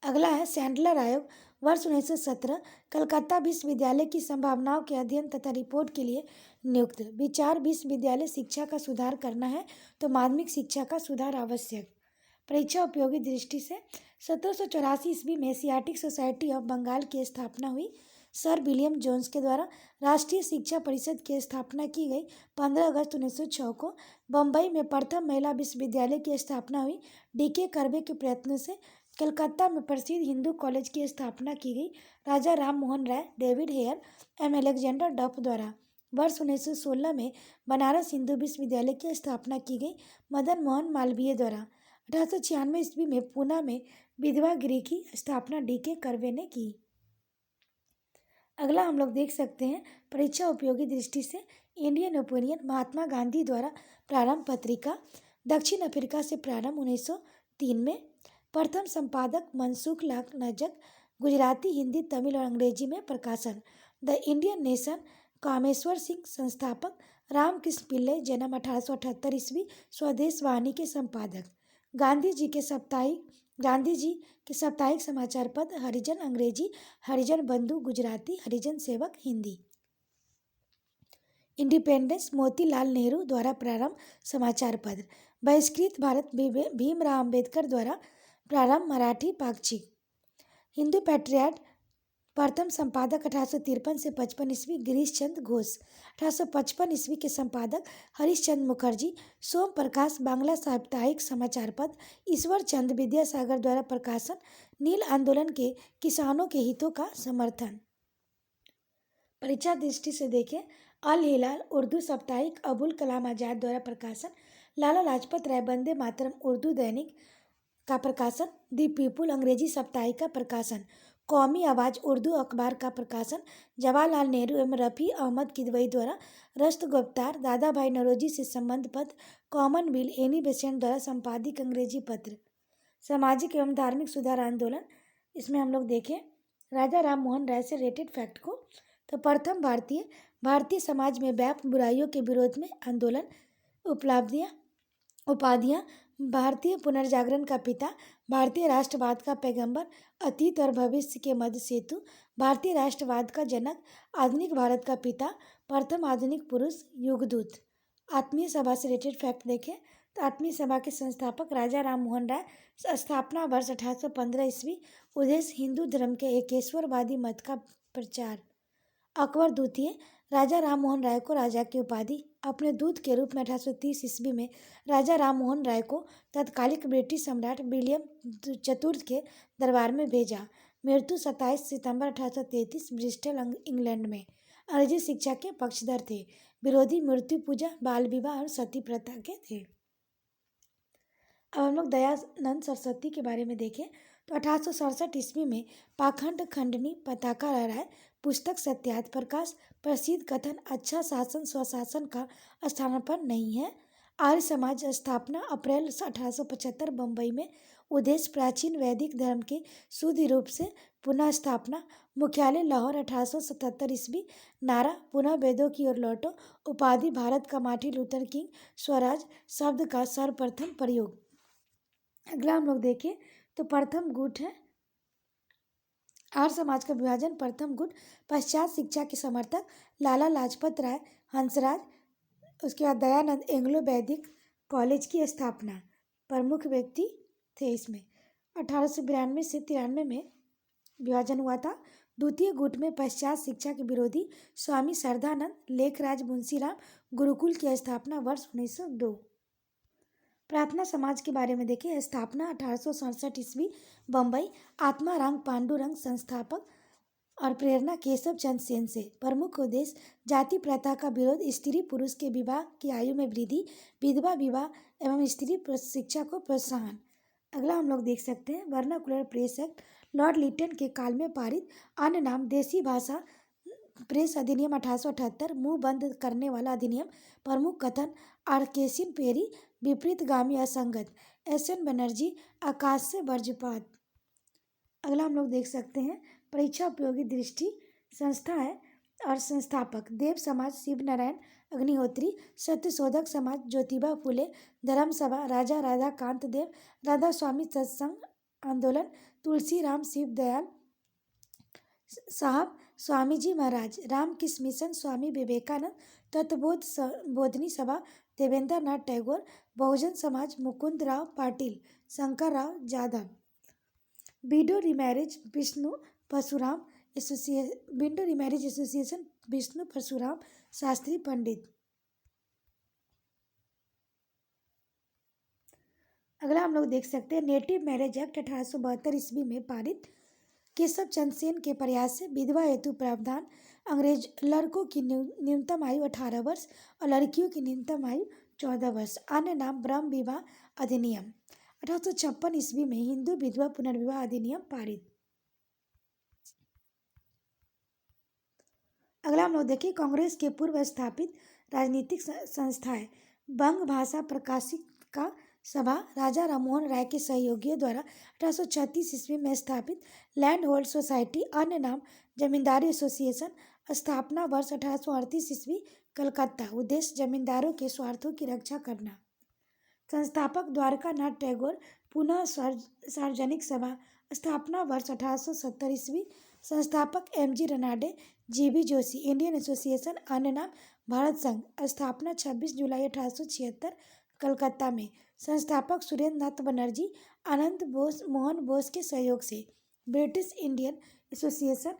A: अगला है सैंडलर आयोग वर्ष 1917 कलकत्ता विश्वविद्यालय की संभावनाओं के अध्ययन तथा रिपोर्ट के लिए नियुक्त। विचार विश्वविद्यालय शिक्षा का सुधार करना है तो माध्यमिक शिक्षा का सुधार आवश्यक। परीक्षा उपयोगी दृष्टि से 1784 ईस्वी में एशियाटिक सोसाइटी ऑफ बंगाल की स्थापना हुई। सर विलियम जोन्स के द्वारा राष्ट्रीय शिक्षा परिषद की स्थापना की गई। 15 अगस्त 1906 को बम्बई में प्रथम महिला विश्वविद्यालय की स्थापना हुई। डी.के. कर्वे के प्रयत्नों से कलकत्ता में प्रसिद्ध हिंदू कॉलेज की स्थापना की गई। राजा राम मोहन राय, डेविड हेयर एवं अलेक्जेंडर डफ द्वारा। वर्ष 1916 में बनारस हिंदू विश्वविद्यालय की स्थापना की गई। मदन मोहन मालवीय द्वारा। 1896 ईस्वी में पूना में विधवा गृह की स्थापना डी.के. कर्वे ने की। अगला हम लोग देख सकते हैं परीक्षा उपयोगी दृष्टि से इंडियन ओपिनियन महात्मा गांधी द्वारा प्रारंभ पत्रिका। दक्षिण अफ्रीका से प्रारंभ 1903 में। प्रथम संपादक मनसुख लाल नजक। गुजराती, हिंदी, तमिल और अंग्रेजी में प्रकाशन। The Indian nation Kameshwar Singh संस्थापक। रामकृष्ण पिल्लई जन्म 1878 ईस्वी स्वदेश वाहिनी के संपादक। गांधी जी के साप्ताहिक समाचार पत्र हरिजन अंग्रेजी, हरिजन बंधु गुजराती, हरिजन सेवक हिंदी। इंडिपेंडेंस मोतीलाल नेहरू द्वारा प्रारंभ समाचार पत्र। बहिष्कृत भारत भीमराव अंबेडकर द्वारा प्रारंभ मराठी पाक्षिक। हिंदू पैट्रियट प्रथम संपादक 1853 से 55 ईस्वी गिरीश चंद्र घोष। 1855 ईस्वी के संपादक हरीश चंद्र मुखर्जी। सोम प्रकाश बांग्ला साप्ताहिक समाचार पत्र। ईश्वर चंद्र विद्यासागर द्वारा प्रकाशन। नील आंदोलन के किसानों के हितों का समर्थन। परीक्षा दृष्टि से देखें अल हिलाल उर्दू साप्ताहिक अबुल कलाम आजाद द्वारा प्रकाशन। लाला लाजपत राय वंदे मातरम उर्दू दैनिक का प्रकाशन। दी पीपुल अंग्रेजी साप्ताहिक का प्रकाशन। कौमी आवाज़ उर्दू अखबार का प्रकाशन। जवाहरलाल नेहरू एवं रफ़ी अहमद किदवई द्वारा राष्ट्रगुप्तार। दादा भाई नौरोजी से संबंध पत्र। कॉमनवेल्थ एनी बेसेंट द्वारा संपादित अंग्रेजी पत्र। सामाजिक एवं धार्मिक सुधार आंदोलन इसमें हम लोग देखें राजा राम मोहन राय से रेटेड फैक्ट को तो प्रथम भारतीय समाज में व्याप्त बुराइयों के विरोध में आंदोलन। उपाधियाँ भारतीय पुनर्जागरण का पिता, भारतीय राष्ट्रवाद का पैगंबर, अतीत और भविष्य के मध्य सेतु, भारतीय राष्ट्रवाद का जनक, आधुनिक भारत का पिता, प्रथम आधुनिक पुरुष, युगदूत। आत्मीय सभा से रिलेटेड फैक्ट देखें तो आत्मीय सभा के संस्थापक राजा राम मोहन राय। स्थापना वर्ष 1815 ईस्वी। उद्देश्य हिंदू धर्म के एकेश्वरवादी मत का प्रचार। अकबर द्वितीय राजा राम मोहन राय को राजा की उपाधि अपने दूत के रूप में 1830 ईस्वी में राजा राम मोहन राय को तत्कालिक ब्रिटिश सम्राट विलियम चतुर्थ के दरबार में भेजा। मृत्यु 27 सितंबर 1833 ब्रिस्टल इंग्लैंड में। अंग्रेजी शिक्षा के पक्षधर थे। विरोधी मृत्यु पूजा, बाल विवाह और सती प्रथा के थे। अब हम लोग दयानंद सरस्वती के बारे में देखें तो 1867 ईस्वी में पाखंड खंडनी पताका लहराए पुस्तक सत्यार्थ प्रकाश प्रसिद्ध कथन अच्छा शासन स्वशासन का स्थानापन्न नहीं है। आर्य समाज स्थापना अप्रैल 1875 बम्बई में। उद्देश्य प्राचीन वैदिक धर्म के शुद्ध रूप से पुनः स्थापना। मुख्यालय लाहौर 1877 ईस्वी। नारा पुनः वेदों की ओर लौटो। उपाधि भारत का मार्टिन लूथर किंग। स्वराज शब्द का सर्वप्रथम प्रयोग। अगला हम लोग देखें तो प्रथम गुट है आर्य समाज का विभाजन। प्रथम गुट पश्चात शिक्षा के समर्थक लाला लाजपत राय हंसराज। उसके बाद दयानंद एंग्लो वैदिक कॉलेज की स्थापना प्रमुख व्यक्ति थे। इसमें 1892 से 93 में विभाजन हुआ था। द्वितीय गुट में पश्चात शिक्षा के विरोधी स्वामी श्रद्धानंद लेखराज मुंशीराम गुरुकुल की स्थापना वर्ष 1902। प्रार्थना समाज के बारे में देखें। स्थापना 1867 ईस्वी बम्बई। आत्माराम पांडुरंग संस्थापक और प्रेरणा केशव चंद्र सेन से। प्रमुख उद्देश्य जाति प्रथा का विरोध, स्त्री पुरुष के विवाह की आयु में वृद्धि, विधवा विवाह एवं स्त्री शिक्षा को प्रोत्साहन। अगला हम लोग देख सकते हैं vernacular press act Lord Lytton के काल में पारित। अन्य नाम देसी भाषा प्रेस अधिनियम 1878 मुंह बंद करने वाला अधिनियम। प्रमुख कथन आर्केसिन पेरी विपरीतगामी असंगत। एस.एन. बनर्जी आकाश से वज्रपात। अगला हम लोग देख सकते हैं परीक्षा उपयोगी दृष्टि संस्था है और संस्थापक देव समाज शिव नारायण अग्निहोत्री। सत्यशोधक समाज ज्योतिबा फुले। धर्म सभा राजा राधाकांत देव। राधा स्वामी सत्संग आंदोलन Tulsi Ram Shiv Dayal Sahab Swami ji Maharaj. Ramakrishna mission Swami Vivekananda. Tattvabodh Bodhini Sabha Devendra Nath Tagore. Bahujan Samaj Mukund Rao Patil Shankar Rao Jadhav. Widow remarriage Vishnu Parshuram association Vishnu Parshuram Shastri Pandit. अगला हम लोग देख सकते हैं नेटिव मैरिज एक्ट 1872 ईस्वी में पारित। केशव चंद्र सेन के प्रयास से विधवा हेतु प्रावधान। अंग्रेज लड़कों की न्यूनतम आयु 18 वर्ष और लड़कियों की न्यूनतम आयु 14 वर्ष। अन्य नाम ब्रह्म विवाह अधिनियम। 1856 ईस्वी में हिंदू विधवा पुनर्विवाह अधिनियम पारित। अगला हम लोग देखिए कांग्रेस के पूर्व स्थापित राजनीतिक संस्थाएं। बंग भाषा प्रकाशिका सभा राजा राममोहन राय के सहयोगियों द्वारा 1836 ईस्वी में स्थापित। लैंड होल्ड सोसाइटी अन्य नाम जमींदारी एसोसिएशन। स्थापना वर्ष 1838 ईस्वी कलकत्ता। उद्देश्य जमींदारों के स्वार्थों की रक्षा करना। संस्थापक द्वारका नाथ टैगोर। पुनः सार्वजनिक सभा। स्थापना वर्ष 1870 ईस्वी। संस्थापक MG. Ranade. GB. Joshi. Indian association अन्य नाम भारत संघ। स्थापना 26 जुलाई 1876 कलकत्ता में। संस्थापक सुरेंद्र नाथ बनर्जी अनंत बोस मोहन बोस के सहयोग से। British Indian association.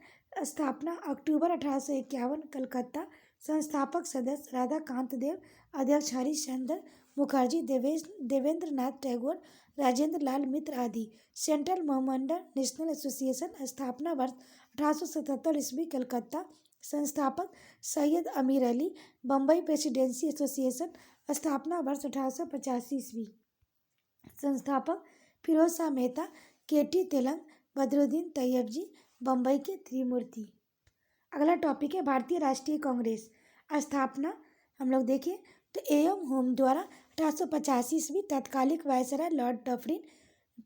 A: स्थापना अक्टूबर 1851 कलकत्ता। संस्थापक सदस्य राधाकांत देव। अध्यक्ष हरीश चंद्र मुखर्जी देवेंद्र नाथ टैगोर राजेंद्र लाल मित्र आदि। Central Mohammedan national association. स्थापना वर्ष 1877 ईस्वी कलकत्ता। संस्थापक सैयद अमीर अली। Bombay presidency association. स्थापना वर्ष 1885 ईस्वी। संस्थापक फिरोज शाह मेहता। के.टी. तेलंग। बदरुद्दीन तैयब जी बम्बई के त्रिमूर्ति। अगला टॉपिक है भारतीय राष्ट्रीय कांग्रेस। स्थापना हम लोग देखें तो ए.एम. होम द्वारा 1885 ईस्वी। तत्कालिक वायसराय लॉर्ड डफरिन।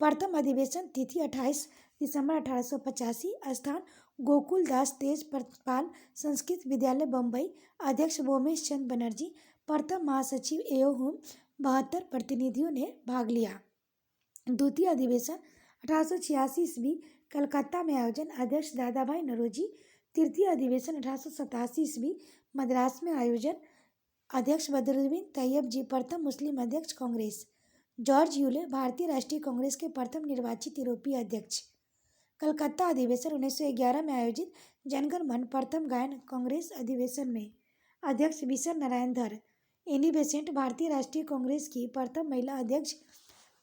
A: प्रथम अधिवेशन तिथि 28 दिसंबर 1885। स्थान गोकुल दास तेजपाल संस्कृत विद्यालय बम्बई। अध्यक्ष भोमेश चंद बनर्जी। प्रथम महासचिव ए.एम. होम। 72 प्रतिनिधियों ने भाग लिया। द्वितीय अधिवेशन 1886 ईस्वी कलकत्ता में आयोजन। अध्यक्ष दादा भाई नौरोजी। तृतीय अधिवेशन 1887 ईस्वी मद्रास में आयोजन। अध्यक्ष बदरुद्दीन तैयब जी प्रथम मुस्लिम अध्यक्ष कांग्रेस। जॉर्ज यूले भारतीय राष्ट्रीय कांग्रेस के प्रथम निर्वाचित यूरोपीय अध्यक्ष। कलकत्ता अधिवेशन 1911 में आयोजित। जनगण मन प्रथम गायन कांग्रेस अधिवेशन में अध्यक्ष विशन नारायण धर। एनी बेसेंट भारतीय राष्ट्रीय कांग्रेस की प्रथम महिला अध्यक्ष।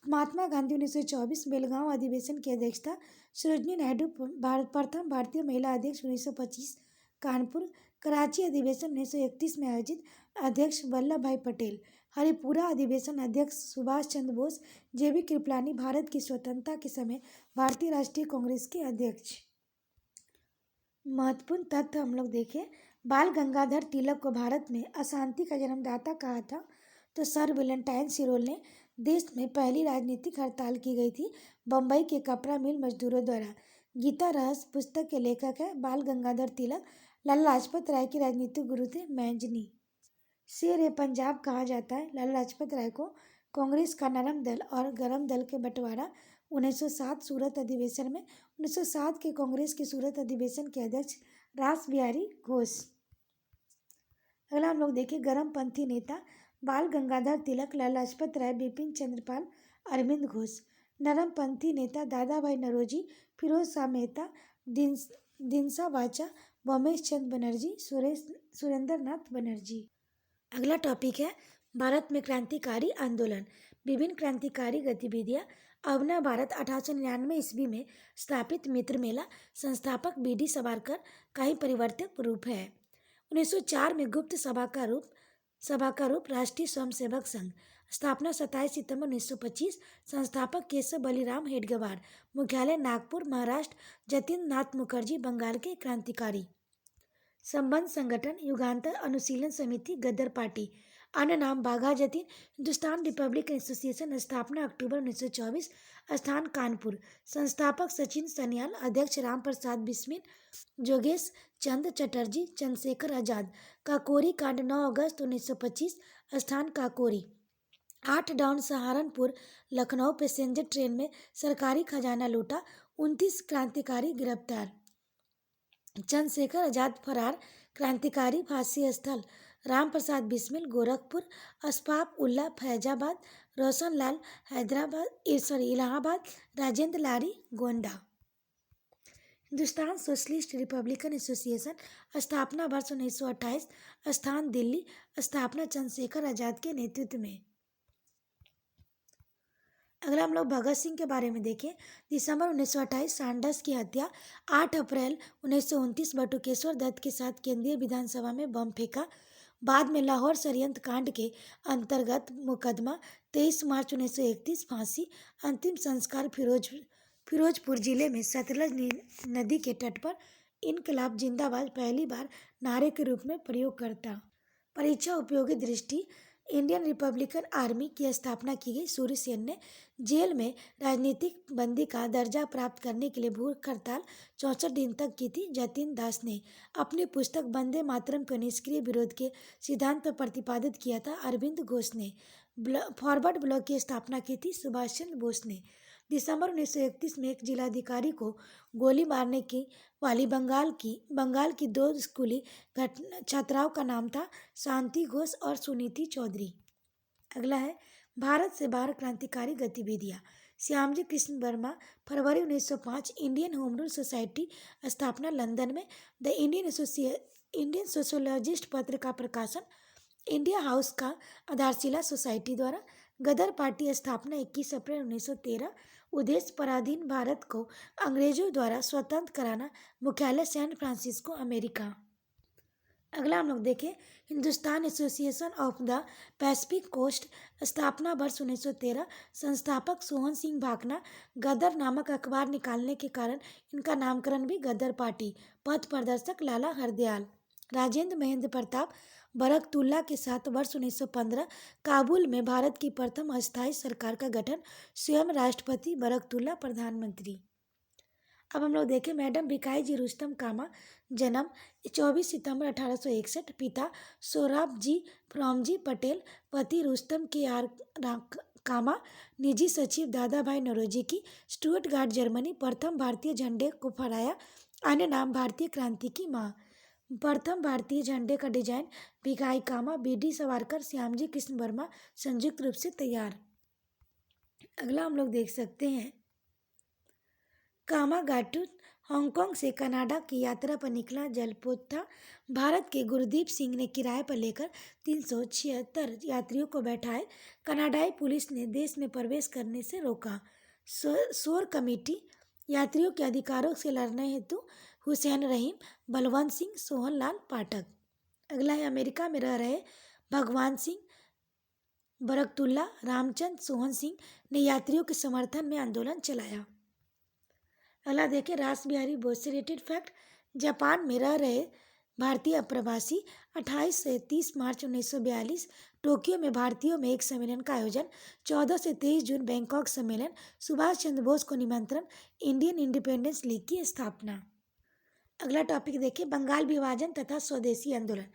A: महात्मा गांधी 1924 बेलगांव अधिवेशन की अध्यक्षता। सरोजिनी नायडू प्रथम भारतीय महिला अध्यक्ष 1925 कानपुर। कराची अधिवेशन 1931 में आयोजित अध्यक्ष वल्लभ भाई पटेल। हरिपुरा अधिवेशन अध्यक्ष सुभाष चंद्र बोस। जेबी कृपलानी भारत की स्वतंत्रता के समय भारतीय राष्ट्रीय कांग्रेस के अध्यक्ष। महत्वपूर्ण तथ्य हम लोग देखें, बाल गंगाधर तिलक को भारत में अशांति का जन्मदाता कहा था तो सर वेलेंटाइन सिरोल ने। देश में पहली राजनीतिक हड़ताल की गई थी बम्बई के कपड़ा मिल मजदूरों द्वारा। गीता रहस्य पुस्तक के लेखक है बाल गंगाधर तिलक। लाला लाजपत राय के राजनीतिक गुरु थे मैंजनी। शेर ए पंजाब कहा जाता है लाला लाजपत राय को। कांग्रेस का नरम दल और गरम दल के बंटवारा 1907 सूरत अधिवेशन में। 1907 के कांग्रेस के सूरत अधिवेशन के अध्यक्ष रास बिहारी घोष। अगला हम लोग देखें, गरमपंथी नेता बाल गंगाधर तिलक, लाला लाजपत राय, बिपिन चंद्रपाल, अरविंद घोष। नरमपंथी नेता दादा भाई नौरोजी, फिरोज शाह मेहता, दिनसा वाचा, उमेश चंद्र बनर्जी, सुरेंद्र नाथ बनर्जी। अगला टॉपिक है भारत में क्रांतिकारी आंदोलन। विभिन्न क्रांतिकारी गतिविधियां। अबना भारत 1899 ईस्वी में स्थापित मित्र मेला। संस्थापक बीडी सावरकर का ही परिवर्तित रूप है। 1904 में गुप्त सभा का रूप राष्ट्रीय स्वयंसेवक संघ। स्थापना 27 सितंबर 1925। संस्थापक केशव बलिराम हेडगेवार। मुख्यालय नागपुर, महाराष्ट्र। जतिन नाथ मुखर्जी बंगाल के क्रांतिकारी। संबंध संगठन युगांतर अनुशीलन समिति गदर पार्टी। अन्य नाम बाघा जतीन। Hindustan republican association. स्थापना अक्टूबर 1924। स्थान कानपुर। संस्थापक सचिन सन्याल। अध्यक्ष राम प्रसाद बिस्मिल, जोगेश चंद्र चटर्जी, चंद्रशेखर आजाद। काकोरी कांड 9 अगस्त 1925। स्थान Kakori. 8 down Saharanpur Lucknow passenger train में सरकारी खजाना लूटा। 29 क्रांतिकारी गिरफ्तार। चंद्रशेखर आजाद फरार। क्रांतिकारी फांसी स्थल Ram Prasad Bismil Gorakhpur. Ashfaq Ullah Faizabad. Roshan Lal Allahabad. Rajendra Lahiri Gonda. Hindustan socialist republican association. स्थापना वर्ष 1928। स्थान दिल्ली। स्थापना चंद्रशेखर आजाद के नेतृत्व में। अगला हम लोग भगत सिंह के बारे में देखें। दिसंबर 1928 सैंडर्स की हत्या। 8 अप्रैल 1929 बटुकेश्वर दत्त के साथ केंद्रीय विधानसभा में बम फेंका। बाद में लाहौर षड्यंत्र कांड के अंतर्गत मुकदमा। 23 मार्च 1931 फांसी। अंतिम संस्कार फिरोजपुर जिले में सतलज नदी के तट पर। इनकलाब जिंदाबाद पहली बार नारे के रूप में प्रयोग करता। परीक्षा उपयोगी दृष्टि। इंडियन रिपब्लिकन आर्मी की स्थापना की गई। सूर्य सेन ने जेल में राजनीतिक बंदी का दर्जा प्राप्त करने के लिए भूख हड़ताल 64 दिन तक की थी। जतिन दास ने अपनी पुस्तक वंदे मातरम के निष्क्रिय विरोध के सिद्धांत पर प्रतिपादित किया था। अरविंद घोष ने फॉरवर्ड ब्लॉक की स्थापना की थी। सुभाष चंद्र बोस ने दिसंबर 1931 में एक जिलाधिकारी को गोली मारने की वाली बंगाल की 2 स्कूली छात्राओं का नाम था शांति घोष और सुनीति चौधरी। अगला है भारत से बाहर क्रांतिकारी गतिविधियां। श्यामजी कृष्ण वर्मा फरवरी 1905 इंडियन होम रूल सोसाइटी स्थापना लंदन में। द इंडियन सोशोलॉजिस्ट पत्र का प्रकाशन। इंडिया हाउस का आधारशिला सोसाइटी द्वारा। गदर पार्टी स्थापना 21 अप्रैल 1913। उद्देश्य पराधीन भारत को अंग्रेजों द्वारा स्वतंत्र कराना। मुख्यालय सैन फ्रांसिस्को अमेरिका। अगला हम लोग देखें Hindustan Association of the Pacific Coast. स्थापना वर्ष 1913। संस्थापक सोहन सिंह भाकना। गदर नामक अखबार निकालने के कारण इनका नामकरण भी गदर पार्टी। पथ प्रदर्शक लाला हरदयाल। राजेंद्र महेंद्र प्रताप बरकतुल्ला के साथ वर्ष 1915 काबुल में भारत की प्रथम अस्थायी सरकार का गठन। स्वयं राष्ट्रपति बरकतुल्ला प्रधानमंत्री। अब हम लोग देखें मैडम भिकाई जी रुस्तम कामा। जन्म 24 सितंबर 1861। पिता सोहराबजी फ्रॉमजी पटेल। पति रुस्तम के आर कामा। निजी सचिव दादा भाई नौरोजी की। स्टुअर्टगार्ड जर्मनी। प्रथम भारतीय झंडे को फहराया। अन्य नाम भारतीय क्रांति की माँ। प्रथम भारतीय झंडे का डिजाइन भिकाई कामा, बीडी सावरकर, श्यामजी कृष्ण वर्मा संयुक्त रूप से तैयार। अगला हम लोग देख सकते हैं कामागाटू हांगकांग से कनाडा की यात्रा पर निकला जलपोता भारत के गुरदीप सिंह ने किराए पर लेकर 376 यात्रियों को बैठाए। कनाडाई पुलिस ने देश में प्रवेश करने से रोका। शोर कमेटी यात्रियों के अधिकारों से लड़ने हेतु हुसैन रहीम, बलवंत सिंह, सोहन लाल पाठक। अगला है अमेरिका में रह रहे भगवान सिंह बरकतुल्ला रामचंद सोहन सिंह ने यात्रियों के समर्थन में आंदोलन चलाया। अगला देखें रास बिहारी बोस से रिलेटेड फैक्ट। जापान में रह रहे भारतीय अप्रवासी 28 से 30 मार्च 1942 टोक्यो में भारतीयों में एक सम्मेलन का आयोजन। 14 से 23 जून बैंकॉक सम्मेलन। सुभाष चंद्र बोस को निमंत्रण। इंडियन इंडिपेंडेंस लीग की स्थापना। अगला टॉपिक देखिए बंगाल विभाजन तथा स्वदेशी आंदोलन।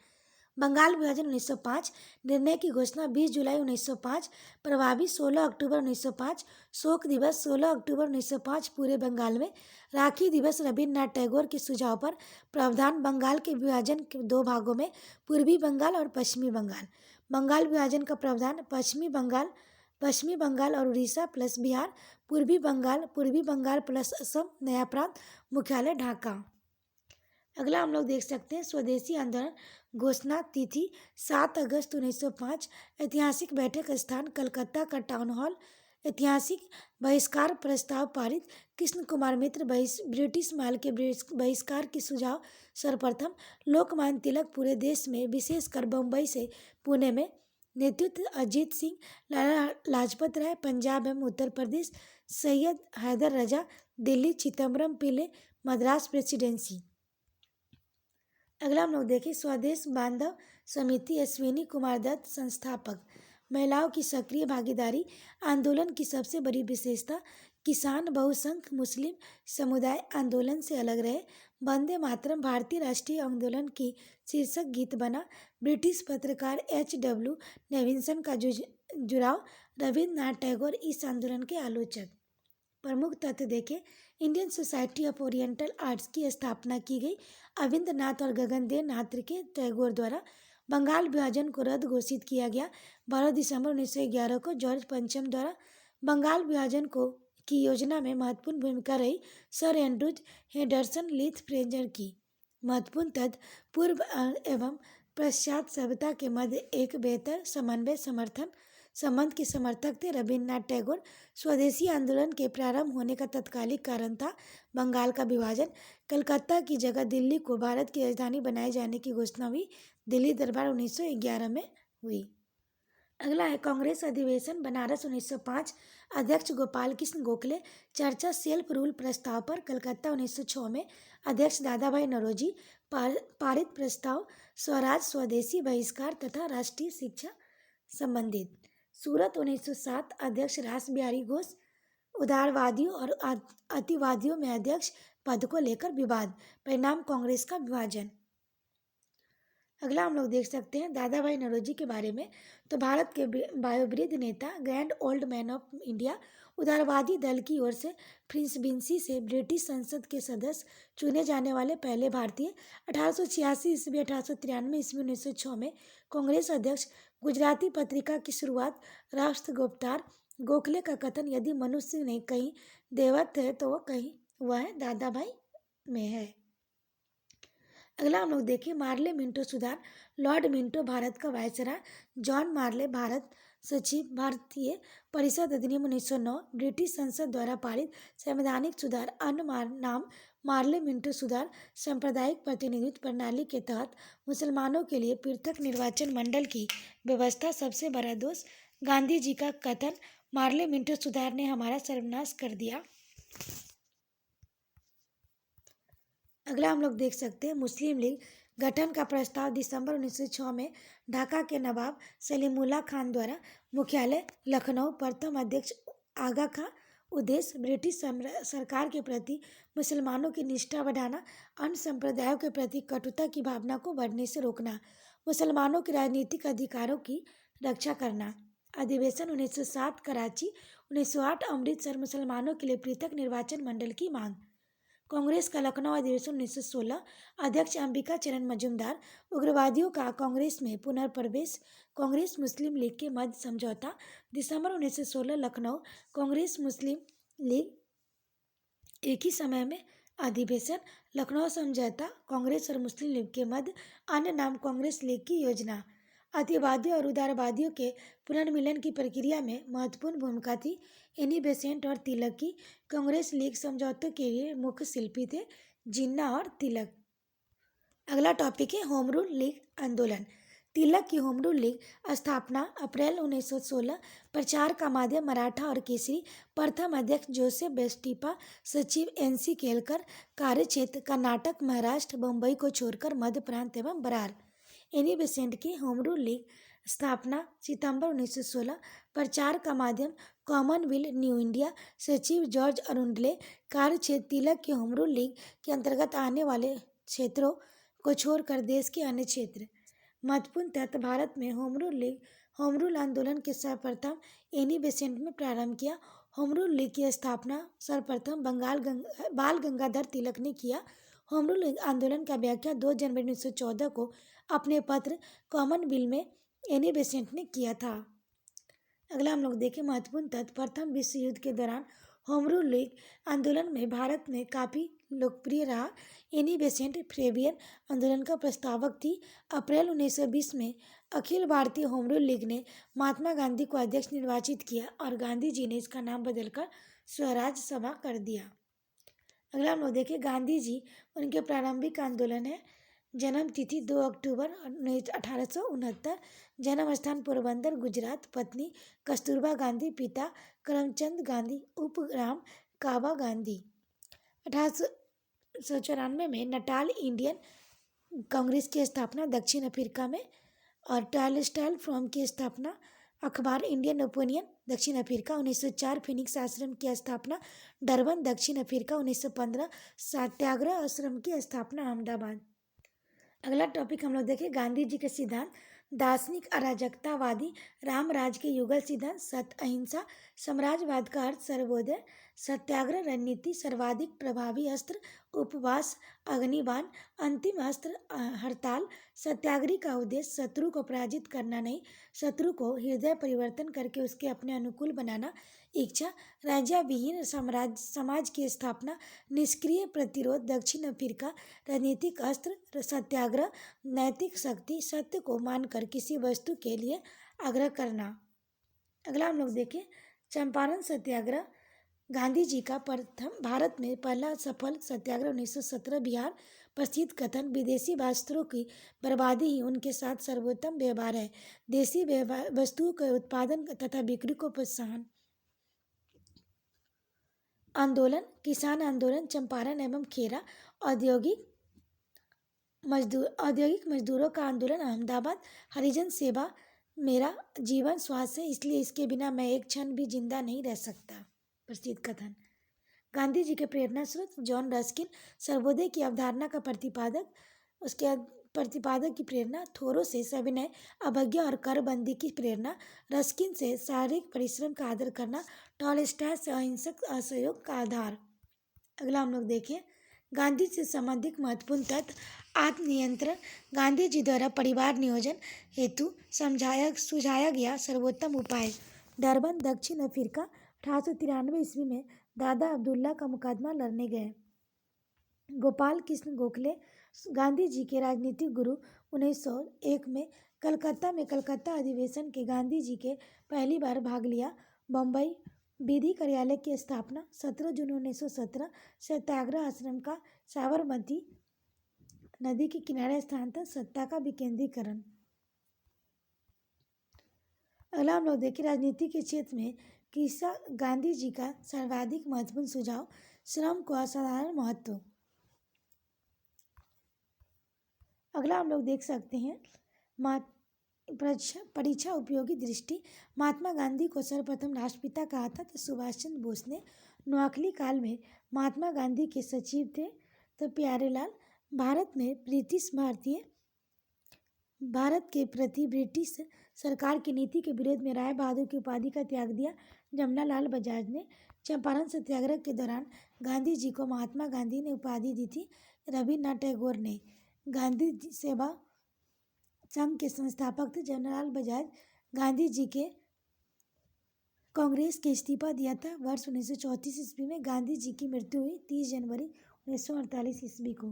A: बंगाल विभाजन 1905 निर्णय की घोषणा 20 जुलाई 1905 प्रभावी 16 अक्टूबर 1905 शोक दिवस 16 अक्टूबर 1905 पूरे बंगाल में राखी दिवस रविन्द्रनाथ टैगोर के सुझाव पर प्रावधान बंगाल के विभाजन के दो भागों में पूर्वी बंगाल और पश्चिमी बंगाल। बंगाल विभाजन का प्रावधान पश्चिमी बंगाल और उड़ीसा प्लस बिहार पूर्वी बंगाल प्लस असम नया प्रांत मुख्यालय ढाका। अगला हम लोग देख सकते हैं स्वदेशी आंदोलन घोषणा तिथि 7 अगस्त 1905 ऐतिहासिक बैठक स्थान कलकत्ता का टाउन हॉल। ऐतिहासिक बहिष्कार प्रस्ताव पारित कृष्ण कुमार मित्र ब्रिटिश माल के बहिष्कार की सुझाव सर्वप्रथम। लोकमान्य तिलक पूरे देश में विशेषकर बम्बई से पुणे में नेतृत्व अजीत सिंह लाला लाजपत राय पंजाब एवं उत्तर प्रदेश सैयद हैदर रजा दिल्ली चिदम्बरम पिल्ले मद्रास प्रेसिडेंसी। अगला हम लोग देखें स्वदेश बांधव समिति अश्विनी कुमार दत्त संस्थापक। महिलाओं की सक्रिय भागीदारी आंदोलन की सबसे बड़ी विशेषता। किसान बहुसंख्यक मुस्लिम समुदाय आंदोलन से अलग रहे। वंदे मातरम भारतीय राष्ट्रीय आंदोलन की शीर्षक गीत बना। ब्रिटिश पत्रकार H.W. नेविन्सन का जुड़ाव। रविन्द्रनाथ टैगोर इस आंदोलन के आलोचक। प्रमुख तथ्य देखें Indian society of oriental arts की स्थापना की गई अविंद्रनाथ और गगनदेव नाथ के टैगोर द्वारा। बंगाल विभाजन को रद्द घोषित किया गया 12 दिसंबर 1911 को जॉर्ज पंचम द्वारा। बंगाल विभाजन की योजना में महत्वपूर्ण भूमिका रही सर एंड्रूज हेंडरसन लीथ फ्रेजर की। महत्वपूर्ण तथ्य पूर्व एवं पश्चात सभ्यता के मध्य एक बेहतर संबंध के समर्थक थे रविन्द्रनाथ टैगोर। स्वदेशी आंदोलन के प्रारंभ होने का तत्कालिक कारण था बंगाल का विभाजन। कलकत्ता की जगह दिल्ली को भारत की राजधानी बनाए जाने की घोषणा हुई। दिल्ली दरबार 1911 में हुई। अगला है कांग्रेस अधिवेशन बनारस 1905 अध्यक्ष गोपाल कृष्ण गोखले। चर्चा सेल्फ रूल प्रस्ताव पर कलकत्ता 1906 में अध्यक्ष दादाभाई नौरोजी। पारित प्रस्ताव स्वराज स्वदेशी बहिष्कार तथा राष्ट्रीय शिक्षा संबंधित। सूरत 1907 अध्यक्ष रास बिहारी घोष। उदारवादियों और अतिवादियों में अध्यक्ष पद को लेकर विवाद। परिणाम कांग्रेस का विभाजन। अगला हम लोग देख सकते हैं दादा भाई नौरोजी के बारे में। तो भारत के वयोवृद्ध नेता grand old man of India उदारवादी दल की ओर से प्रिंसबिंसी से ब्रिटिश संसद के सदस्य चुने जाने वाले पहले भारतीय। 1886 ईस्वी 1893 ईस्वी 1906 में कांग्रेस अध्यक्ष। गुजराती पत्रिका की शुरुआत। राष्ट्र गुप्तार। गोखले का कथन यदि मनुष्य ने कहीं देवत्व है तो वह दादा भाई में है। अगला हम लोग देखें मार्ले मिंटो सुधार। लॉर्ड मिंटो भारत का वायसराय। जॉन मार्ले भारत सचिव। भारतीय परिषद अधिनियम 1909 ब्रिटिश संसद द्वारा पारित संवैधानिक सुधार। अन्य नाम मार्ले मिंटो सुधार। सांप्रदायिक प्रतिनिधित्व प्रणाली के तहत मुसलमानों के लिए पृथक निर्वाचन मंडल की व्यवस्था सबसे बड़ा दोष। गांधी जी का कथन मार्ले मिंटो सुधार ने हमारा सर्वनाश कर दिया। अगला हम लोग देख सकते हैं मुस्लिम लीग गठन का प्रस्ताव दिसंबर 1906 में ढाका के नवाब सलीमुल्लाह खान द्वारा। मुख्यालय लखनऊ। प्रथम अध्यक्ष आगा खां। उद्देश्य ब्रिटिश सरकार के प्रति मुसलमानों की निष्ठा बढ़ाना। अन्य संप्रदायों के प्रति कटुता की भावना को बढ़ने से रोकना। मुसलमानों के राजनीतिक अधिकारों की रक्षा करना। अधिवेशन 1907 कराची। 1908 अमृतसर। मुसलमानों के लिए पृथक निर्वाचन मंडल की मांग। कांग्रेस का लखनऊ अधिवेशन 1916। अध्यक्ष अंबिका चरण मजूमदार। उग्रवादियों का कांग्रेस में पुनर्प्रवेश। कांग्रेस मुस्लिम लीग के मध्य समझौता। दिसंबर 1916 लखनऊ। कांग्रेस मुस्लिम लीग एक ही समय में अधिवेशन, लखनऊ समझौता, कांग्रेस और मुस्लिम लीग के मध्य, अन्य नाम कांग्रेस लीग की योजना। अतिवादियों और उदारवादियों के पुनर्मिलन की प्रक्रिया में महत्वपूर्ण भूमिका थी। एनी बेसेंट और तिलक की कांग्रेस लीग समझौतों के लिए मुख्य शिल्पी थे, जिन्ना और तिलक। अगला टॉपिक है होम रूल लीग आंदोलन। तिलक की होम रूल लीग स्थापना अप्रैल 1916। प्रचार का माध्यम मराठा और केसरी। प्रथम अध्यक्ष जोसेफ बेस्टिपा। सचिव एनसी केलकर। कार्यक्षेत्र कर्नाटक, महाराष्ट्र, बम्बई को छोड़कर मध्य प्रांत एवं बरार। एनी बेसेंट की होम रूल लीग स्थापना सितंबर 1916। प्रचार का माध्यम कॉमनवेल्थ न्यू इंडिया। सचिव जॉर्ज अरुंडले। कार्यक्षेत्र तिलक की होम रूल लीग के अंतर्गत आने वाले क्षेत्रों को छोड़कर देश के अन्य क्षेत्र। महत्वपूर्ण तथ्य: भारत में होम रूल आंदोलन के सर्वप्रथम एनी बेसेंट में प्रारंभ किया। होम रूल लीग की स्थापना सर्वप्रथम बाल गंगाधर तिलक ने किया। होम रूल आंदोलन का व्याख्या 2 जनवरी 1914 को अपने पत्र कॉमनवेल्थ में एनी बेसेंट ने किया था। अगला हम लोग देखें महत्वपूर्ण तथ्य: प्रथम विश्व युद्ध के दौरान होम रूल लीग आंदोलन में भारत में काफ़ी लोकप्रिय रहा। एनी बेसेंट फ्रेबियन आंदोलन का प्रस्तावक थी। अप्रैल 1920 में Akhil Bharatiya home rule league ने महात्मा गांधी को अध्यक्ष निर्वाचित किया और गांधी जी ने इसका नाम बदलकर स्वराज सभा कर दिया। अगला हम लोग देखें गांधी जी, उनके प्रारंभिक आंदोलन है। जन्म तिथि 2 अक्टूबर 1869। जन्म स्थान पोरबंदर, गुजरात। पत्नी कस्तूरबा गांधी। पिता करमचंद गांधी। उपनाम काबा गांधी। 1894 में नटाल इंडियन कांग्रेस की स्थापना दक्षिण अफ्रीका में, और टॉलस्टॉय फोरम की स्थापना अखबार इंडियन ओपिनियन दक्षिण अफ्रीका। 1904 फिनिक्स आश्रम की स्थापना डरबन दक्षिण अफ्रीका। 1915 सत्याग्रह आश्रम की स्थापना अहमदाबाद। अगला टॉपिक हम लोग देखें गांधी जी के सिद्धांत: दार्शनिक अराजकतावादी, राम राज के युगल सिद्धांत, सत्य अहिंसा, साम्राज्यवाद का अर्थ, सर्वोदय, सत्याग्रह रणनीति, सर्वाधिक प्रभावी अस्त्र, उपवास, अग्निबाण, अंतिम अस्त्र, हड़ताल, सत्याग्रही का उद्देश्य शत्रु को पराजित करना नहीं, शत्रु को हृदय परिवर्तन करके उसके अपने अनुकूल बनाना, इच्छा, राज्यविहीन समाज की स्थापना, निष्क्रिय प्रतिरोध, दक्षिण अफ्रीका, राजनीतिक अस्त्र, सत्याग्रह, नैतिक शक्ति, सत्य को मानकर किसी वस्तु के लिए आग्रह करना। अगला हम लोग देखें चंपारण सत्याग्रह। गांधी जी का प्रथम भारत में पहला सफल सत्याग्रह 1917। बिहार प्रसिद्ध कथन: विदेशी वस्त्रों की बर्बादी ही उनके साथ सर्वोत्तम व्यवहार है। देशी वस्तुओं के उत्पादन तथा बिक्री को प्रोत्साहन। आंदोलन: किसान आंदोलन, चंपारण एवं खेरा। औद्योगिक मजदूरों का आंदोलन, अहमदाबाद। हरिजन सेवा मेरा जीवन श्वास है, इसलिए इसके बिना मैं एक क्षण भी जिंदा नहीं रह सकता। प्रसिद्ध कथन। गांधी जी के प्रेरणा स्रोत: जॉन रस्किन। सर्वोदय की अवधारणा का प्रतिपादक, उसके प्रतिपादक की प्रेरणा: थोरो से सविनय अवज्ञा और करबंदी की प्रेरणा, रस्किन से शारीरिक परिश्रम का आदर करना, टॉलस्टॉय से अहिंसक असहयोग का आधार। अगला हम लोग देखें गांधी से संबंधित महत्वपूर्ण तथ्य: आत्मनियंत्रण: गांधी जी द्वारा परिवार नियोजन हेतु सुझाया गया सर्वोत्तम उपाय। डरबन दक्षिण अफ्रीका। 1893 ईस्वी में दादा अब्दुल्ला का मुकदमा लड़ने गए। गोपाल कृष्ण गोखले गांधी जी के राजनीतिक गुरु। 1901 में कलकत्ता अधिवेशन के गांधी जी के पहली बार भाग लिया। बम्बई विधि कार्यालय की स्थापना 17 जून 1917। सत्याग्रह आश्रम का साबरमती नदी के किनारे स्थानांतरण, सत्ता का विकेंद्रीकरण। अगला हम लोग देखें राजनीति के क्षेत्र में गांधी जी का सर्वाधिक महत्वपूर्ण सुझाव: श्रम को असाधारण महत्व। अगला हम लोग देख सकते हैं परीक्षा उपयोगी दृष्टि: महात्मा गांधी को सर्वप्रथम राष्ट्रपिता कहा था तो सुभाष चंद्र बोस ने। नोआखली काल में महात्मा गांधी के सचिव थे तो प्यारेलाल। भारत के प्रति ब्रिटिश सरकार की नीति के विरोध में राय बहादुर की उपाधि का त्याग दिया जमनालाल बजाज ने। चंपारण सत्याग्रह के दौरान गांधी जी को महात्मा गांधी ने उपाधि दी थी रविन्द्रनाथ टैगोर ने। गांधी सेवा संघ के संस्थापक थे जमनालाल बजाज। गांधी जी के कांग्रेस के इस्तीफा दिया था। वर्ष 1934 ईस्वी में गांधी जी की मृत्यु हुई 30 जनवरी 1948 ईस्वी को।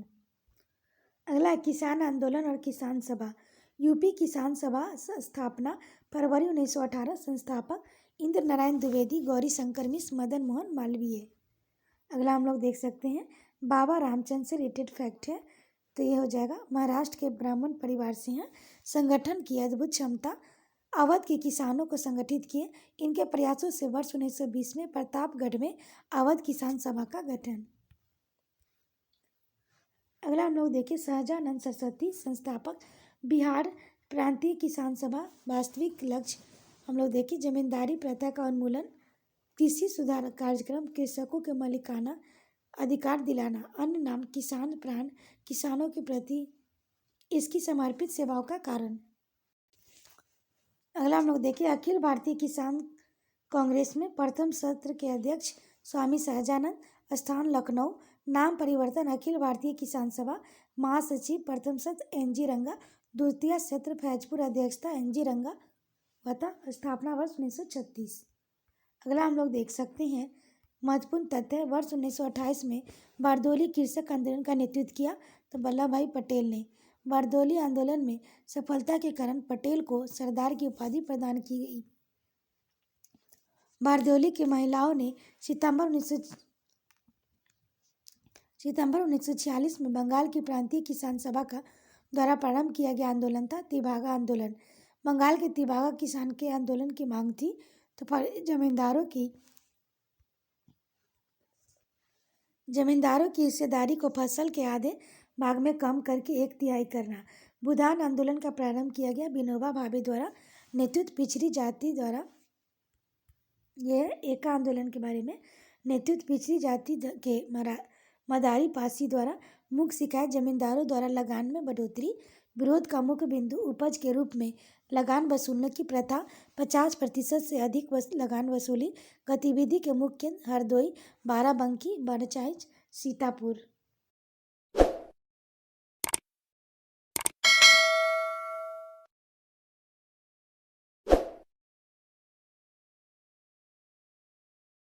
A: अगला किसान आंदोलन और किसान सभा। यूपी किसान सभा स्थापना फरवरी 1918। संस्थापक इंद्र नारायण द्विवेदी, गौरी शंकर मिश्र, मदन मोहन मालवीय। अगला हम लोग देख सकते हैं बाबा रामचंद्र से रिलेटेड फैक्ट है, तो ये हो जाएगा महाराष्ट्र के ब्राह्मण परिवार से हैं। संगठन की अद्भुत क्षमता, अवध के किसानों को संगठित किए। इनके प्रयासों से वर्ष 1920 में प्रतापगढ़ में अवध किसान सभा का गठन। अगला हम लोग देखिए सहजानंद सरस्वती, संस्थापक बिहार प्रांतीय किसान सभा। वास्तविक लक्ष्य हम लोग देखिए जमींदारी प्रथा का उन्मूलन, कृषि सुधार कार्यक्रम, कृषकों के मालिकाना अधिकार दिलाना, अन्य नाम किसान प्राण, किसानों के प्रति इसकी समर्पित सेवाओं का कारण। अगला हम लोग देखिए अखिल भारतीय किसान कांग्रेस में प्रथम सत्र के अध्यक्ष स्वामी सहजानंद, स्थान लखनऊ, नाम परिवर्तन अखिल भारतीय किसान सभा, महासचिव प्रथम सत्र NG रंगा, द्वितीय सत्र फैजपुर, अध्यक्षता NG रंगा, बता स्थापना वर्ष 1936। अगला हम लोग देख सकते हैं महत्वपूर्ण तथ्य, वर्ष 1928 में बारदोली कृषक आंदोलन का नेतृत्व किया तो वल्लभ भाई पटेल ने। बारदोली आंदोलन में सफलता के कारण पटेल को सरदार की उपाधि प्रदान की गई। बारदोली की महिलाओं ने सितंबर 1946 में बंगाल की प्रांतीय किसान सभा का द्वारा प्रारंभ किया गया आंदोलन था तिभागा आंदोलन। बंगाल के तिभागा किसान के आंदोलन की मांग थी तो जमींदारों की हिस्सेदारी को फसल के आधे भाग में कम करके 1/3 करना। बुधान आंदोलन का प्रारंभ किया गया विनोबा भावे द्वारा, नेतृत्व पिछड़ी जाति द्वारा। यह एका आंदोलन के बारे में, नेतृत्व पिछड़ी जाति के मदारी पासी द्वारा। मुख्य शिकायत जमींदारों द्वारा लगान में बढ़ोतरी। विरोध का मुख्य बिंदु उपज के रूप में लगान वसूलने की प्रथा, 50% से अधिक लगान वसूली। गतिविधि के मुख्य केंद्र हरदोई, बाराबंकी, बहराइच, सीतापुर।